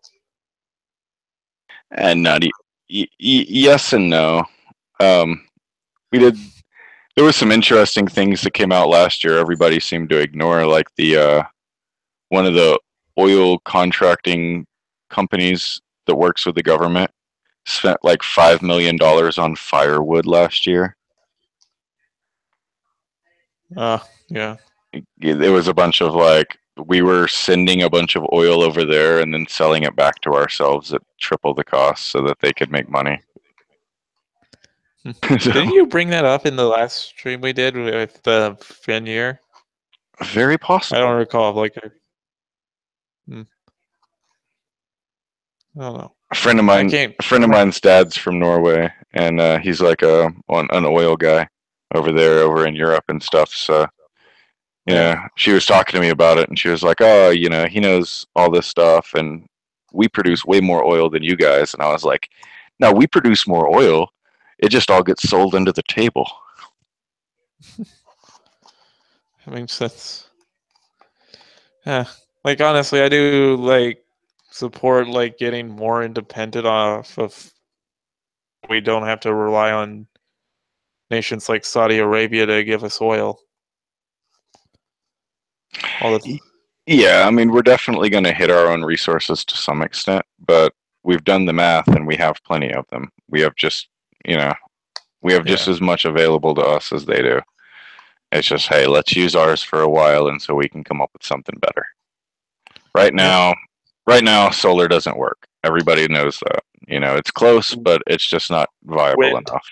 And not yes and no. We did. There was some interesting things that came out last year. Everybody seemed to ignore, like the one of the oil contracting companies that works with the government spent like $5 million on firewood last year. Yeah. It was a bunch of like, we were sending a bunch of oil over there and then selling it back to ourselves at triple the cost so that they could make money. Didn't you bring that up in the last stream we did with the Fenrir? Very possible. I don't recall. Like, I don't know. A friend of mine's dad's from Norway, and he's like an oil guy over in Europe and stuff. So, yeah, she was talking to me about it, and she was like, "Oh, you know, he knows all this stuff, and we produce way more oil than you guys." And I was like, "No, we produce more oil. It just all gets sold under the table." That makes sense. Yeah, like honestly, I do like support like getting more independent off of. We don't have to rely on nations like Saudi Arabia to give us oil. Yeah, I mean, we're definitely going to hit our own resources to some extent, but we've done the math and we have plenty of them. We have just, you know, we have just as much available to us as they do. It's just, hey, let's use ours for a while and so we can come up with something better. Right now, right now, solar doesn't work. Everybody knows that. You know, it's close, but it's just not viable Wind. enough.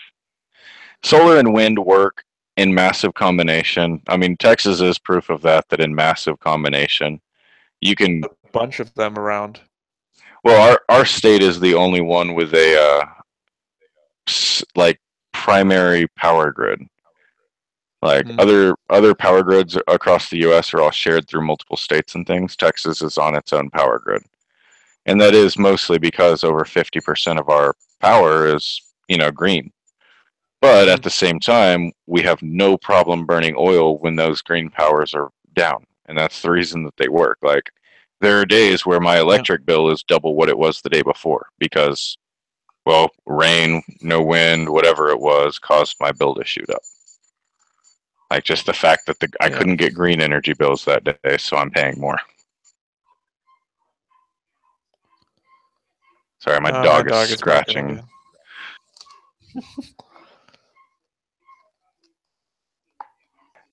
Solar and wind work in massive combination. I mean, Texas is proof of that. That in massive combination, you can. A bunch of them around. Well, our state is the only one with a like primary power grid. Like other power grids across the U.S. are all shared through multiple states and things. Texas is on its own power grid, and that is mostly because over 50% of our power is green. But at the same time, we have no problem burning oil when those green powers are down, and that's the reason that they work. Like there are days where my electric bill is double what it was the day before because, well, rain, no wind, whatever it was, caused my bill to shoot up. Like just the fact that I couldn't get green energy bills that day, so I'm paying more. Sorry, my dog is scratching.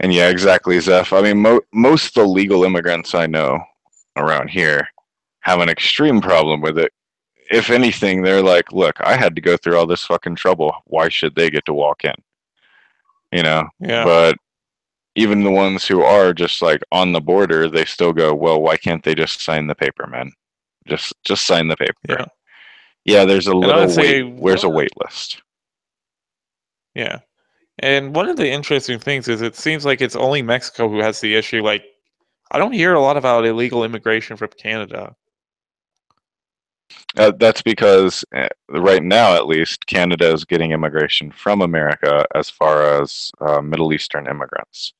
And yeah, exactly, Zeph. I mean, most of the legal immigrants I know around here have an extreme problem with it. If anything, they're like, look, I had to go through all this fucking trouble. Why should they get to walk in? You know? Yeah. But even the ones who are just like on the border, they still go, well, why can't they just sign the paper, man? Just sign the paper. Yeah. Yeah, there's a little wait. There's a wait list. Yeah. And one of the interesting things is it seems like it's only Mexico who has the issue. Like, I don't hear a lot about illegal immigration from Canada. That's because right now, at least, Canada is getting immigration from America as far as Middle Eastern immigrants.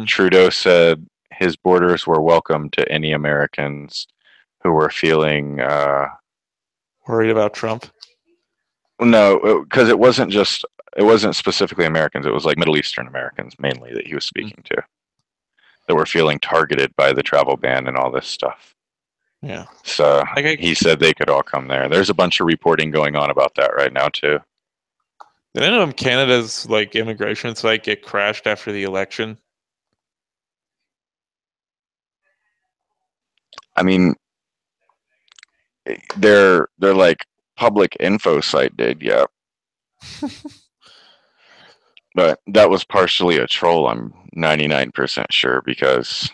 Trudeau said his borders were welcome to any Americans who were feeling worried about Trump. No, because it wasn't specifically Americans. It was like Middle Eastern Americans mainly that he was speaking to, that were feeling targeted by the travel ban and all this stuff. Yeah. So he said they could all come there. There's a bunch of reporting going on about that right now too. Did any of Canada's like immigration site get crashed after the election? I mean, their like public info site did, yeah. But that was partially a troll, I'm 99% sure, because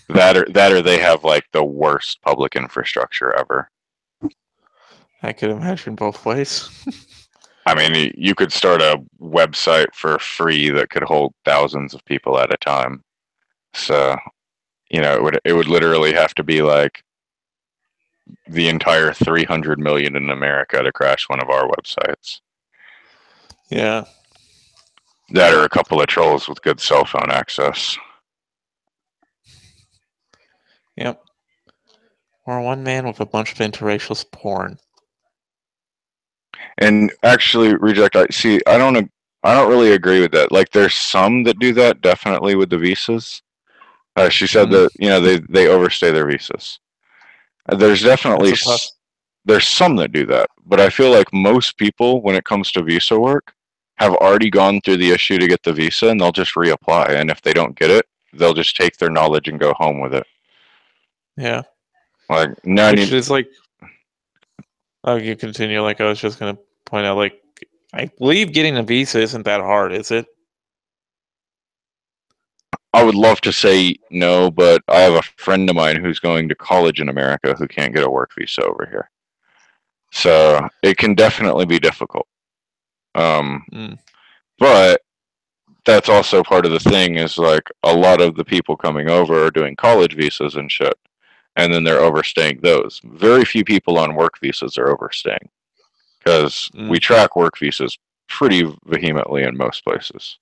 that or they have like the worst public infrastructure ever. I could imagine both ways. I mean, you could start a website for free that could hold thousands of people at a time. So, it would literally have to be like the entire 300 million in America to crash one of our websites. Yeah. That or a couple of trolls with good cell phone access. Yep. Or one man with a bunch of interracial porn. And actually, Reject, I don't really agree with that. Like, there's some that do that, definitely with the visas. She said that they overstay their visas. There's definitely there's some that do that, but I feel like most people, when it comes to visa work, have already gone through the issue to get the visa, and they'll just reapply. And if they don't get it, they'll just take their knowledge and go home with it. Yeah. Like which is like, oh, you continue. Like I was just gonna point out, like I believe getting a visa isn't that hard, is it? I would love to say no, but I have a friend of mine who's going to college in America who can't get a work visa over here. So it can definitely be difficult. But that's also part of the thing is like a lot of the people coming over are doing college visas and shit. And then they're overstaying those. Very few people on work visas are overstaying because we track work visas pretty vehemently in most places.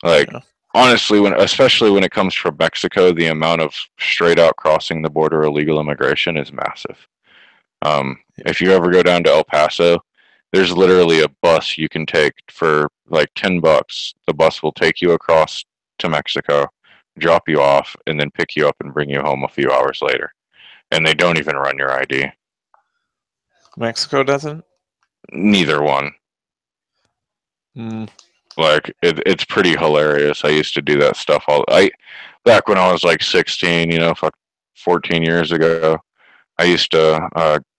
Like, honestly, especially when it comes from Mexico, the amount of straight out crossing the border illegal immigration is massive. If you ever go down to El Paso, there's literally a bus you can take for like $10. The bus will take you across to Mexico, drop you off, and then pick you up and bring you home a few hours later. And they don't even run your ID. Mexico doesn't? Neither one. Like, it's pretty hilarious. I used to do that stuff back when I was like 16, 14 years ago, I used to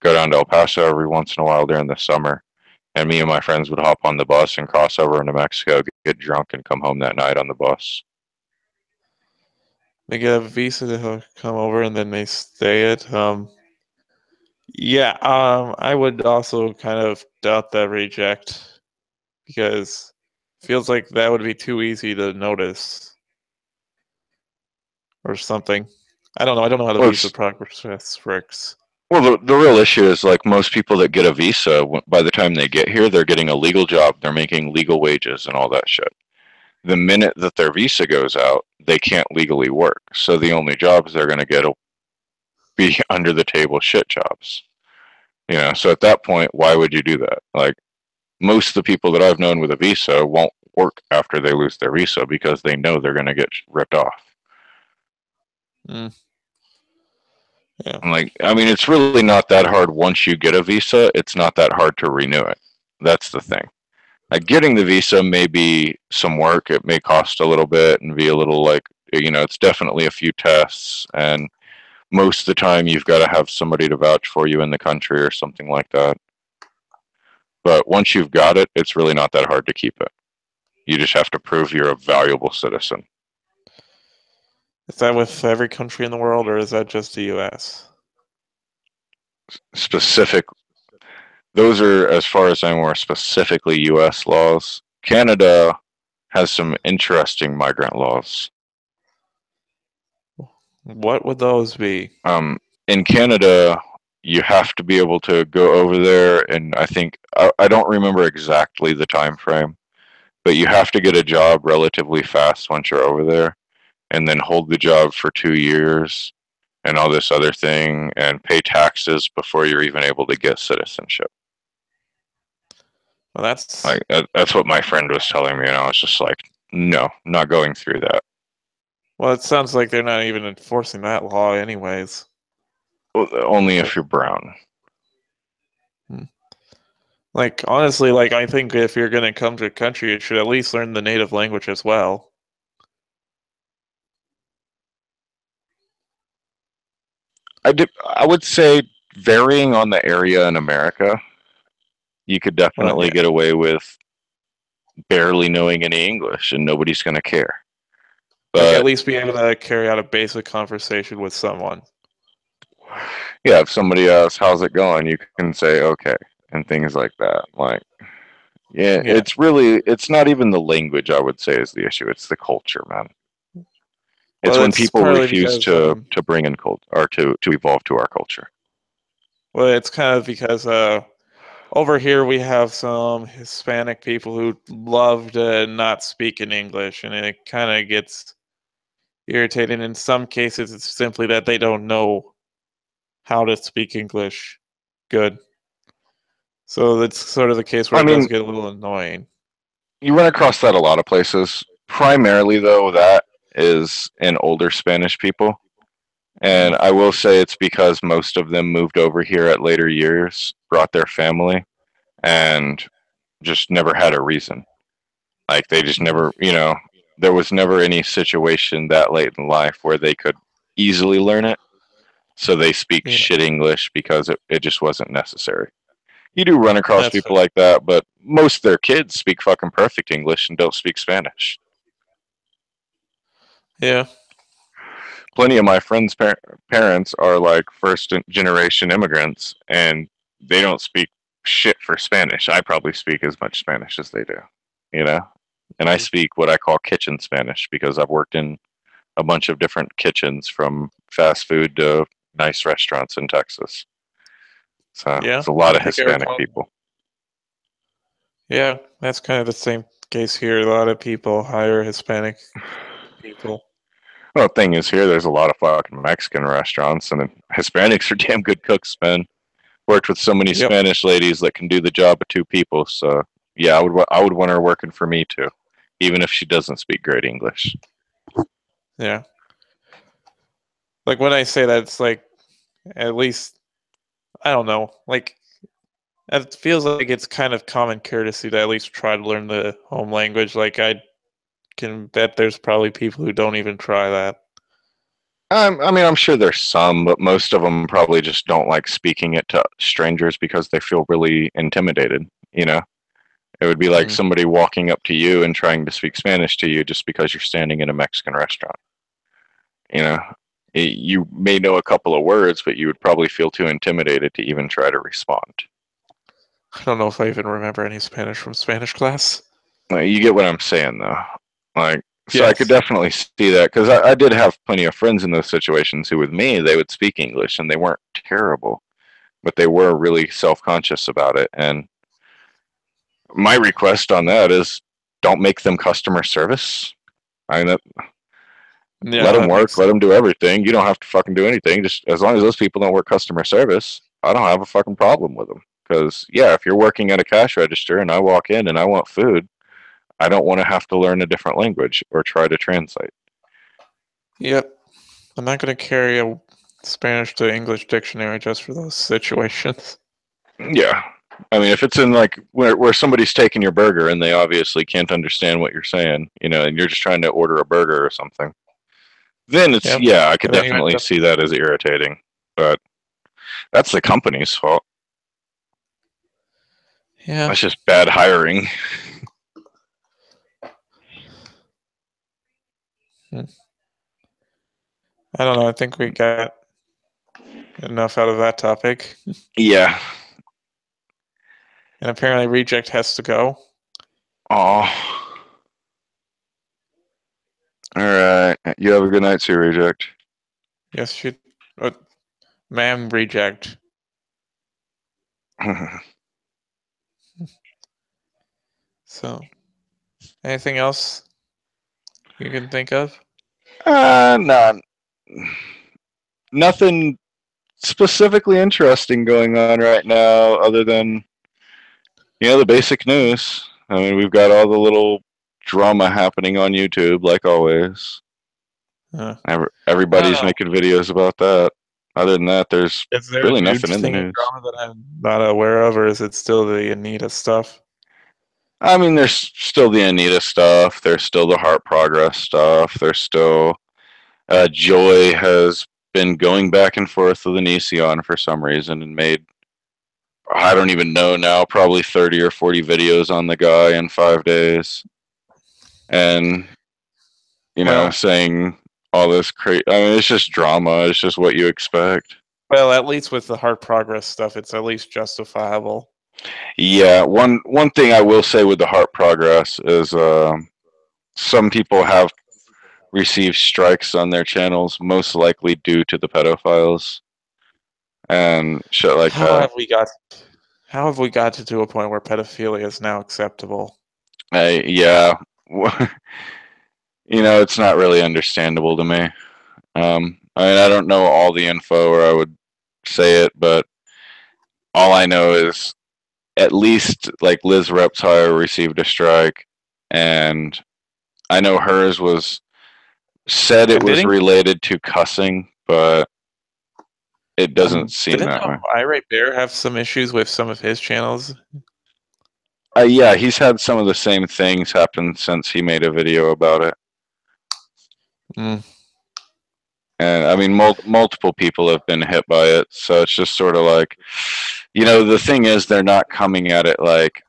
go down to El Paso every once in a while during the summer, and me and my friends would hop on the bus and cross over into Mexico, get drunk, and come home that night on the bus. They get a visa to come over and then they stay it. Yeah, I would also kind of doubt that reject because it feels like that would be too easy to notice or something. I don't know. I don't know how the Well, visa process works. well, the real issue is like most people that get a visa, by the time they get here, they're getting a legal job, they're making legal wages and all that shit. The minute that their visa goes out, they can't legally work. So the only jobs they're going to get will be under the table shit jobs. So at that point, why would you do that? Like most of the people that I've known with a visa won't work after they lose their visa because they know they're going to get ripped off. Mm. Yeah. Like, I mean, it's really not that hard once you get a visa. It's not that hard to renew it. That's the thing. Like, getting the visa may be some work. It may cost a little bit and be a little like, it's definitely a few tests. And most of the time, you've got to have somebody to vouch for you in the country or something like that. But once you've got it, it's really not that hard to keep it. You just have to prove you're a valuable citizen. Is that with every country in the world, or is that just the U.S.? Specific. Those are, as far as I'm aware, specifically U.S. laws. Canada has some interesting migrant laws. What would those be? In Canada, you have to be able to go over there, and I think I don't remember exactly the time frame, but you have to get a job relatively fast once you're over there, and then hold the job for 2 years, and all this other thing, and pay taxes before you're even able to get citizenship. Well, that's like that's what my friend was telling me, and I was just like, no, not going through that. Well, it sounds like they're not even enforcing that law, anyways. Well, only if you're brown. Like, honestly, like, I think if you're gonna come to a country, you should at least learn the native language as well. I would say, varying on the area in America, you could definitely yeah. get away with barely knowing any English, and nobody's going to care. Like, at But least be able to carry out a basic conversation with someone. yeah, if somebody asks, "How's it going?" you can say, "Okay," and things like that. Like, yeah, Yeah. it's not even the language, I would say, is the issue. It's the culture, man. It's Well, when it's people partly refuse because, to bring in or to evolve to our culture. well, it's kind of because, over here we have some Hispanic people who love to not speak in English, and it kind of gets irritating. In some cases, it's simply that they don't know how to speak English good. So that's sort of the case where I it does mean, get a little annoying. you run across that a lot of places. Primarily, though, that is in older Spanish people. And I will say it's because most of them moved over here at later years, brought their family, and just never had a reason. Like, they just never, there was never any situation that late in life where they could easily learn it. So they speak Yeah, shit English because it just wasn't necessary. You do run across that's people like that, but most of their kids speak fucking perfect English and don't speak Spanish. yeah. Plenty of my friends' parents are like first generation immigrants, and they don't speak shit for Spanish. I probably speak as much Spanish as they do, you know? And I speak what I call kitchen Spanish because I've worked in a bunch of different kitchens, from fast food to nice restaurants in Texas. So Yeah, it's a lot I of think Hispanic everyone. people. Yeah, that's kind of the same case here. A lot of people hire Hispanic people. Well, the thing is, here there's a lot of fucking Mexican restaurants, and Hispanics are damn good cooks, man. Worked with so many Yep. Spanish ladies that can do the job of two people. So yeah, I would want her working for me too, even if she doesn't speak great English. Yeah. Like when I say that, it's like at least I don't know. Like it feels like it's kind of common courtesy to at least try to learn the home language. Like I can bet there's probably people who don't even try that. I mean, I'm sure there's some, but most of them probably just don't like speaking it to strangers because they feel really intimidated. You know, it would be like Mm. somebody walking up to you and trying to speak Spanish to you just because you're standing in a Mexican restaurant. You know, you may know a couple of words, but you would probably feel too intimidated to even try to respond. I don't know if I even remember any Spanish from Spanish class. You get what I'm saying, though. Like, so I could Yes. definitely see that because I did have plenty of friends in those situations who, with me, they would speak English and they weren't terrible, but they were really self-conscious about it. And my request on that is, don't make them customer service. I mean, Yeah, let them that makes work, let sense. them do everything. You don't have to fucking do anything. Just as long as those people don't work customer service, I don't have a fucking problem with them. Because yeah, if you're working at a cash register and I walk in and I want food, I don't want to have to learn a different language or try to translate. Yep. I'm not going to carry a Spanish to English dictionary just for those situations. Yeah. I mean, if it's in like where somebody's taking your burger and they obviously can't understand what you're saying, you know, and you're just trying to order a burger or something, then it's, Yep. yeah, I could And then you end definitely up. see that as irritating. But that's the company's fault. Yeah. That's just bad hiring. Hmm. I don't know. I think we got enough out of that topic. Yeah. And apparently, Reject has to go. Oh. All right. You have a good night, too, Reject. Yes, she. Uh, Ma'am, Reject. So, anything else you can think of? No, nothing specifically interesting going on right now, other than the basic news. I mean, we've got all the little drama happening on YouTube, like always. Uh, I don't Everybody's know. making videos about that. Other than that, there's Is there really a new nothing in the thing in news. drama that I'm not aware of, or is it still the Anita stuff? I mean, there's still the Anita stuff. There's still the Heart Progress stuff. There's still Joy has been going back and forth with Onision for some reason and made, I don't even know now, probably 30 or 40 videos on the guy in 5 days. And, Well, saying all this crazy. I mean, it's just drama. It's just what you expect. well, at least with the Heart Progress stuff, it's at least justifiable. Yeah, one thing I will say with the Heart Progress is some people have received strikes on their channels, most likely due to the pedophiles and shit like How that. have we got? How have we got to a point where pedophilia is now acceptable? Yeah, it's not really understandable to me. I mean, I don't know all the info, or I would say it, but all I know is at least like Liz Reptile received a strike, and I know hers was said it And was related to cussing, but it doesn't seem didn't that way. Irate Bear have some issues with some of his channels? Yeah, he's had some of the same things happen since he made a video about it. Mm. And I mean, multiple people have been hit by it. So it's just sort of like, the thing is, they're not coming at it like,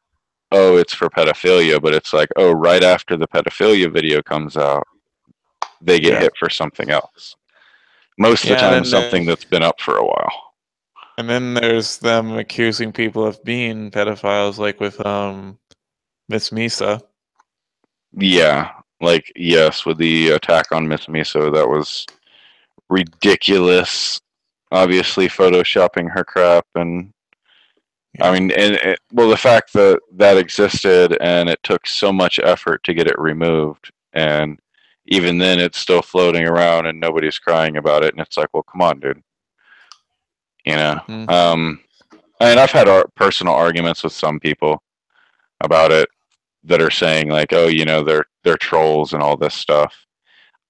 oh, it's for pedophilia, but it's like, oh, right after the pedophilia video comes out, they get Yeah. hit for something else. Most of the Yeah, time, something that's been up for a while. and then there's them accusing people of being pedophiles, like with Miss Misa. Yeah, like yes, with the attack on Miss Miso, that was ridiculous. Obviously, photoshopping her crap, and I Yeah. mean, well, the fact that that existed and it took so much effort to get it removed, and even then, it's still floating around and nobody's crying about it, and it's like, well, come on, dude, you know. Mm. And I've had personal arguments with some people about it that are saying like, oh, they're trolls and all this stuff.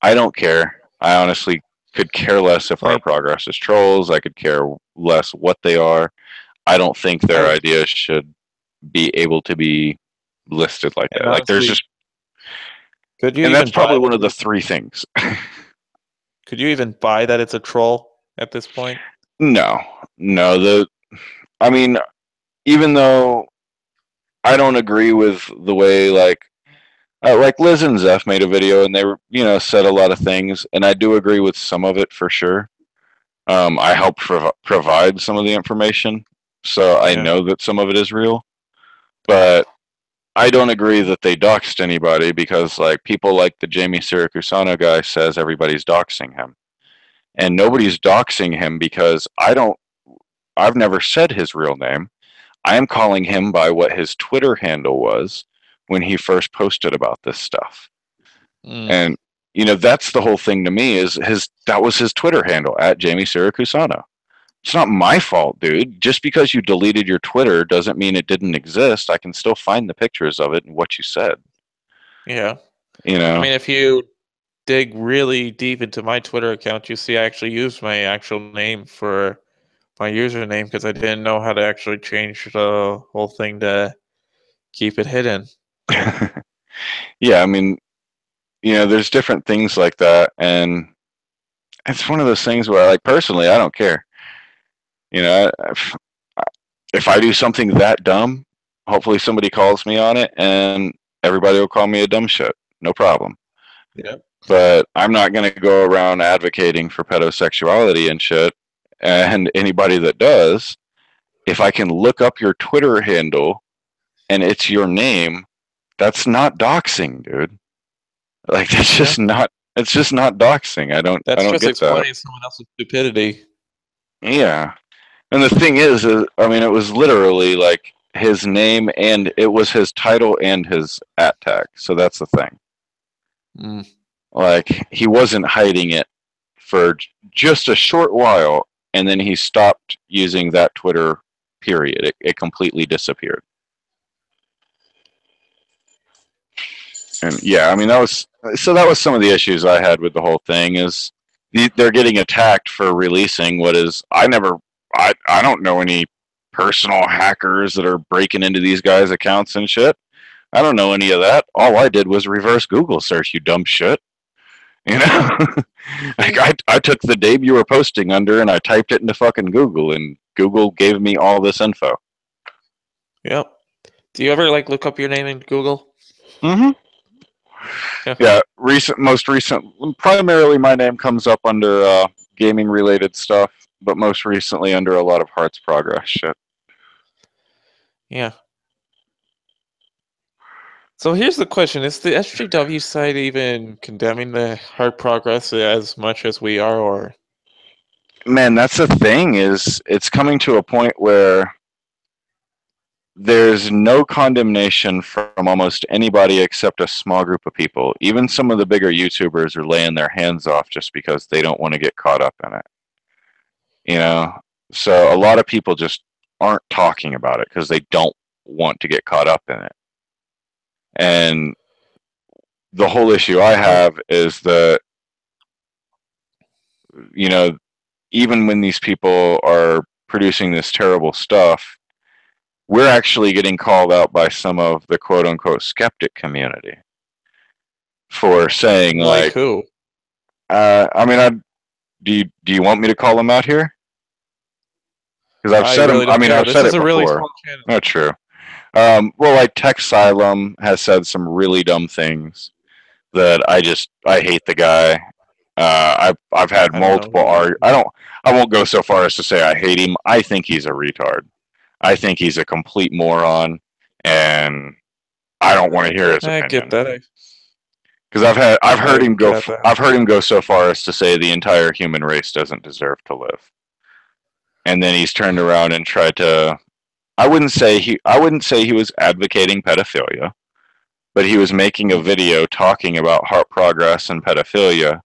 I don't care. I honestly could care less if our Like, progress is trolls. I could care less what they are. I don't think their I ideas should be able to be listed like and that. Like there's honestly, just, could you and that's even probably buy the one of the group? three things. Could you even buy that it's a troll at this point? No, no. I mean, even though I don't agree with the way like Liz and Zeph made a video and they were said a lot of things, and I do agree with some of it for sure. I help provide some of the information, so I know that some of it is real, but I don't agree that they doxed anybody because like people like the Jamie Siracusano guy says everybody's doxing him, and nobody's doxing him because I've never said his real name. I am calling him by what his Twitter handle was when he first posted about this stuff. And that's the whole thing to me is that was his Twitter handle at Jamie Siracusano. It's not my fault, dude. Just because you deleted your Twitter doesn't mean it didn't exist. I can still find the pictures of it and what you said. Yeah. I mean, if you dig really deep into my Twitter account, you see I actually used my actual name for my username because I didn't know how to actually change the whole thing to keep it hidden. Yeah, I mean, there's different things like that, and it's one of those things where, like, personally, I don't care. If I do something that dumb, hopefully somebody calls me on it, and everybody will call me a dumb shit. No problem. Yeah. But I'm not going to go around advocating for pedosexuality and shit. And anybody that does, if I can look up your Twitter handle and it's your name, that's not doxing, dude. Like that's just not. It's just not doxing. I don't just get explaining that. Someone else's stupidity. Yeah, and the thing is, I mean, it was literally like his name and it was his title and his @ tag. So that's the thing. Like he wasn't hiding it for just a short while, and then he stopped using that Twitter. Period. It completely disappeared. And yeah, I mean that was some of the issues I had with the whole thing is they're getting attacked for releasing what is I don't know any personal hackers that are breaking into these guys' accounts and shit. I don't know any of that. All I did was reverse Google search, you dumb shit. Like I took the name you were posting under and I typed it into fucking Google and Google gave me all this info. Yep. Do you ever look up your name in Google? Mm-hmm. Yeah, most recent, primarily my name comes up under gaming related stuff, but most recently under a lot of Hearts Progress shit. Yeah. So here's the question: is the SJW side even condemning the Heart Progress as much as we are, or? Man, that's the thing. Is it's coming to a point where there's no condemnation from almost anybody except a small group of people. Even some of the bigger YouTubers are laying their hands off just because they don't want to get caught up in it. So a lot of people just aren't talking about it because they don't want to get caught up in it. And the whole issue I have is that, even when these people are producing this terrible stuff, we're actually getting called out by some of the quote unquote skeptic community for saying like who? I mean, do you want me to call them out here? Because I've said them. I mean, I've said it before. Really not true. Well, like Techsylum has said some really dumb things that I hate the guy. I've had multiple I won't go so far as to say I hate him. I think he's a retard. I think he's a complete moron, and I don't want to hear his opinion. I get that. Because I've heard him go so far as to say the entire human race doesn't deserve to live, and then he's turned around and tried to. I wouldn't say he was advocating pedophilia, but he was making a video talking about Heart Progress and pedophilia,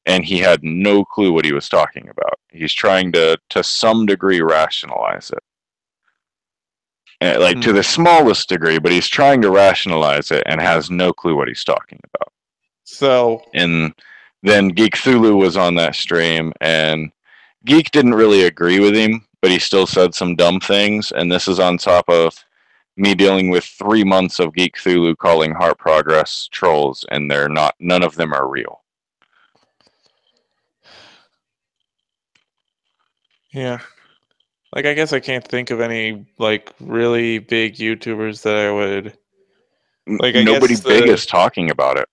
and he had no clue what he was talking about. He's trying to some degree rationalize it. To the smallest degree, but he's trying to rationalize it and has no clue what he's talking about. So, and then Geek Thulu was on that stream, and Geek didn't really agree with him, but he still said some dumb things, and this is on top of me dealing with 3 months of Geek Thulu calling Heart Progress trolls, and none of them are real. Yeah. Like, I guess I can't think of any, like, really big YouTubers that I would, like, I Nobody guess big is talking about it.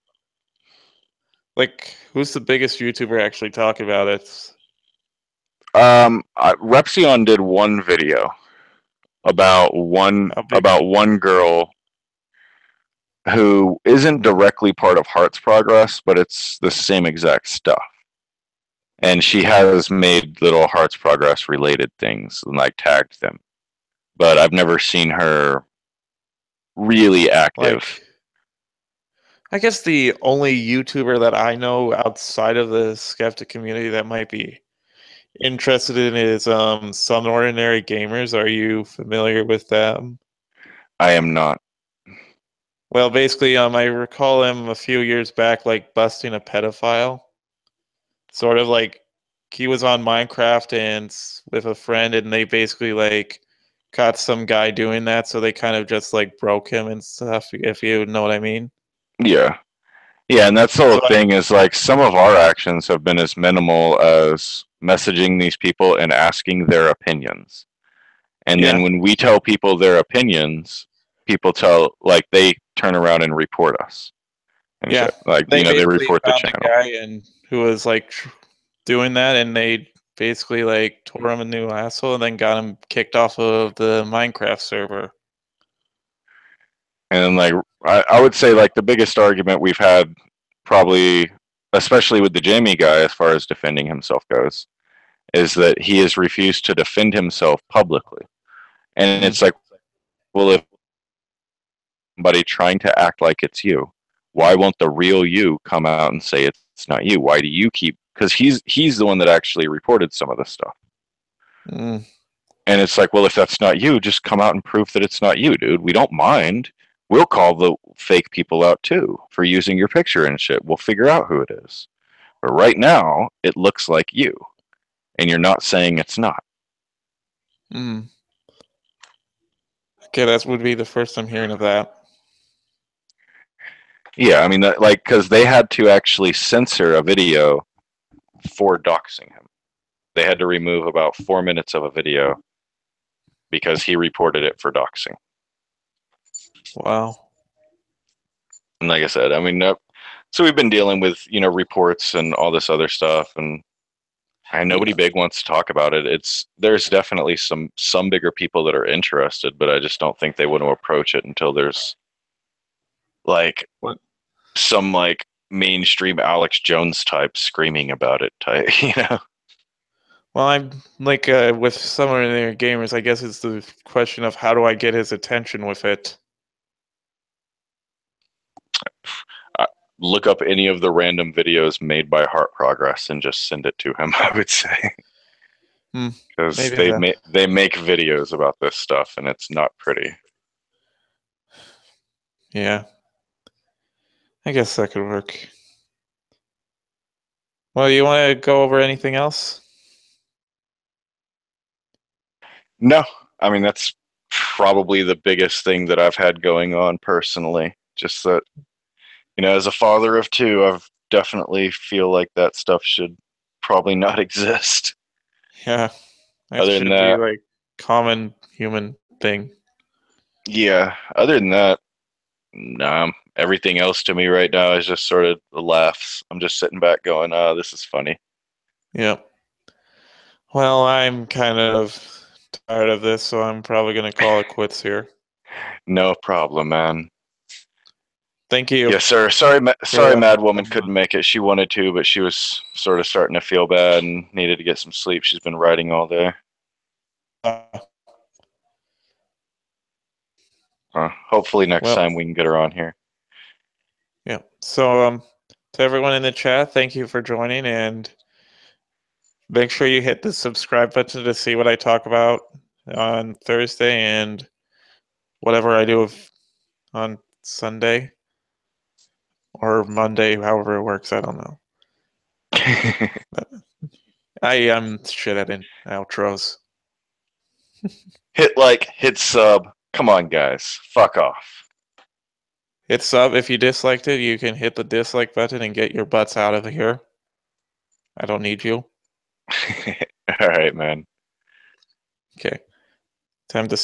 like, who's the biggest YouTuber actually talking about it? Repsion did one video about How big? one girl who isn't directly part of Heart's Progress, but it's the same exact stuff. And she has made little Heart's Progress related things and like tagged them. But I've never seen her really active. Like, I guess the only YouTuber that I know outside of the skeptic community that might be interested in is Some Ordinary Gamers. Are you familiar with them? I am not. Well, basically, I recall him a few years back, like busting a pedophile. Sort of like he was on Minecraft and with a friend, and they basically like caught some guy doing that, so they kind of just like broke him and stuff. If you know what I mean. Yeah. Yeah, and that's the whole So thing is like some of our actions have been as minimal as messaging these people and asking their opinions. And then yeah, when we tell people their opinions, people tell like they turn around and report us and yeah. shit. Like, They they basically report the found the channel. guy and who was like doing that, and they basically like tore him a new asshole, and then got him kicked off of the Minecraft server. And like I would say like the biggest argument we've had probably especially with the Jamie guy as far as defending himself goes is that he has refused to defend himself publicly. And Mm, it's like, well, if somebody trying to act like it's you, why won't the real you come out and say it's not you? Why do you keep? Because he's the one that actually reported some of this stuff. mm, And it's like, well, if that's not you, just come out and prove that it's not you, dude. We don't mind. We'll call the fake people out too for using your picture and shit. We'll figure out who it is. But right now, it looks like you, and you're not saying it's not. mm. Okay, that would be the first I'm hearing of that. Yeah, I mean, that, like, because they had to actually censor a video for doxing him. They had to remove about 4 minutes of a video because he reported it for doxing. Wow. And like I said, I mean, so we've been dealing with reports and all this other stuff, and nobody Yeah. big wants to talk about it. There's definitely some bigger people that are interested, but I just don't think they want to approach it until there's like What? some like mainstream Alex Jones type screaming about it type. Well, I'm like with some of their gamers. I guess it's the question of how do I get his attention with it. Look up any of the random videos made by Heart Progress and just send it to him. I would say Hmm. because Maybe that. they make videos about this stuff and it's not pretty. Yeah. I guess that could work. Well, you want to go over anything else? No, I mean that's probably the biggest thing that I've had going on personally. Just that as a father of two, I've definitely feel like that stuff should probably not exist. Yeah. That Other than should be that, like common human thing. yeah. Other than that, nah. Everything else to me right now is just sort of the laughs. I'm just sitting back going, "Oh, this is funny." Yep. Well, I'm kind of tired of this, so I'm probably going to call it quits here. No problem, man. Thank you. Yes, sir. Sorry, For, sorry, Mad Woman couldn't make it. She wanted to, but she was sort of starting to feel bad and needed to get some sleep. She's been writing all day. uh, Hopefully next well, time we can get her on here. yeah. So, to everyone in the chat, thank you for joining, and make sure you hit the subscribe button to see what I talk about on Thursday and whatever I do on Sunday or Monday, however it works. I don't know. I am shit at outros. Hit like, hit sub. Come on, guys. Fuck off. Hit sub if you disliked it. You can hit the dislike button and get your butts out of here. I don't need you. All right, man. Okay. Time to